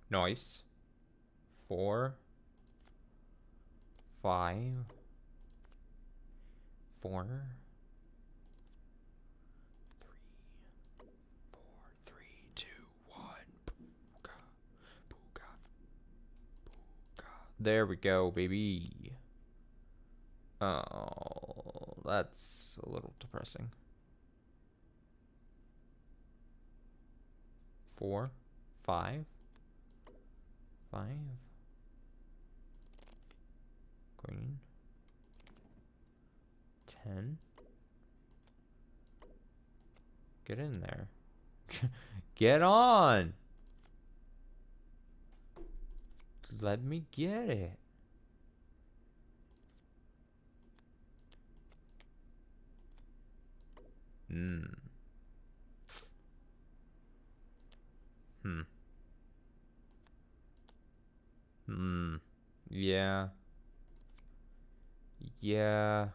Nice. 4, 5, 4, 3, 2, 1. Booga. There we go, baby. Oh, that's a little depressing. 4, 5. Queen. 10. Get in there. Get on. Let me get it. Hmm. Yeah. Yeah.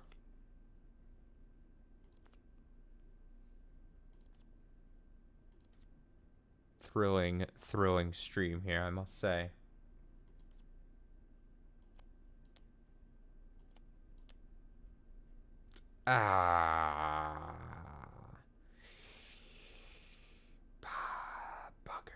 Thrilling stream here, I must say. Ah. Bugger.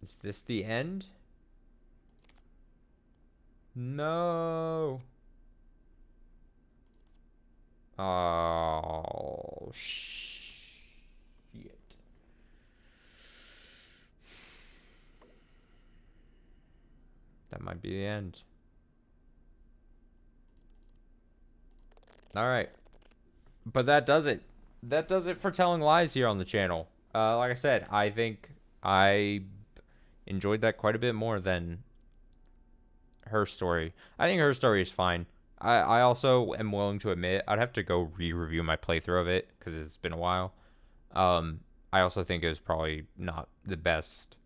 Is this the end? No. Oh, shit. That might be the end. All right. But that does it. That does it for telling lies here on the channel. Like I said, I think I enjoyed that quite a bit more than her story. I think her story is fine. I also am willing to admit I'd have to go re-review my playthrough of it because it's been a while. I also think it was probably not the best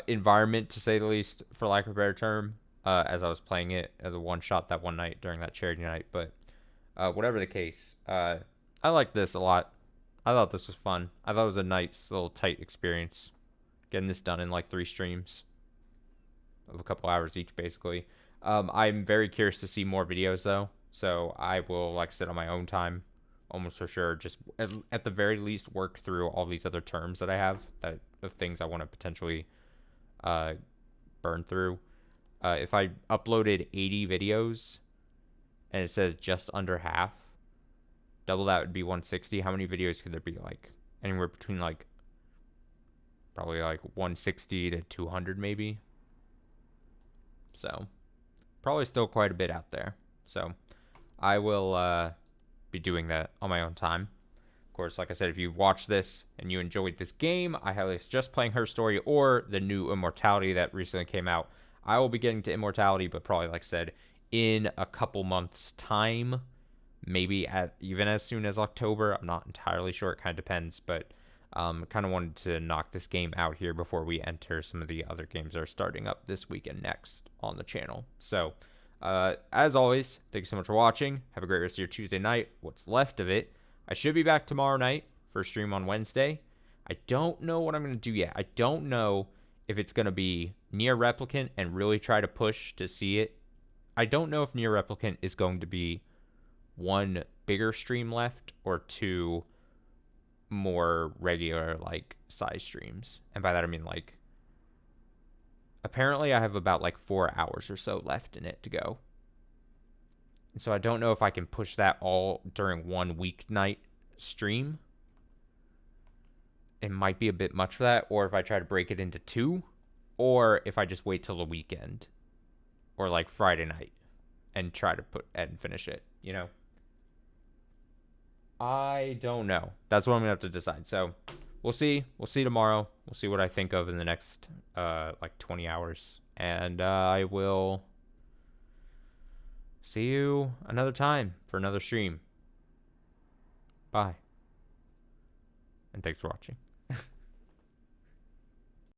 environment, to say the least, for lack of a better term, as I was playing it as a one-shot that one night during that charity night. But whatever the case, I liked this a lot. I thought this was fun. I thought it was a nice little tight experience. Getting this done in like 3 streams of a couple hours each, basically. I'm very curious to see more videos, though. So I will, like I said, on my own time, almost for sure, just at the very least work through all these other terms that I have, that of things I want to potentially burn through. If I uploaded 80 videos and it says just under half, double that would be 160. How many videos could there be? Like anywhere between like probably like 160 to 200 maybe. So probably still quite a bit out there. So I will be doing that on my own time. Of course, like I said, if you watch this and you enjoyed this game, I highly suggest playing Her Story or the new Immortality that recently came out. I will be getting to Immortality, but probably, like I said, in a couple months' time. Maybe even as soon as October. I'm not entirely sure. It kind of depends, but kind of wanted to knock this game out here before we enter some of the other games that are starting up this week and next on the channel. So, as always, thank you so much for watching. Have a great rest of your Tuesday night. What's left of it. I should be back tomorrow night for a stream on Wednesday. I don't know what I'm going to do yet. I don't know if it's going to be Near Replicant and really try to push to see it. I don't know if Near Replicant is going to be 1 bigger stream left or 2 more regular like size streams. And by that I mean like apparently I have about like 4 hours or so left in it to go. And so I don't know if I can push that all during 1 weeknight stream. It might be a bit much for that, or if I try to break it into 2, or if I just wait till the weekend or like Friday night and try to finish it, you know. I don't know. That's what I'm gonna have to decide. So we'll see. We'll see tomorrow. We'll see what I think of in the next like 20 hours. And I will see you another time for another stream. Bye. And thanks for watching.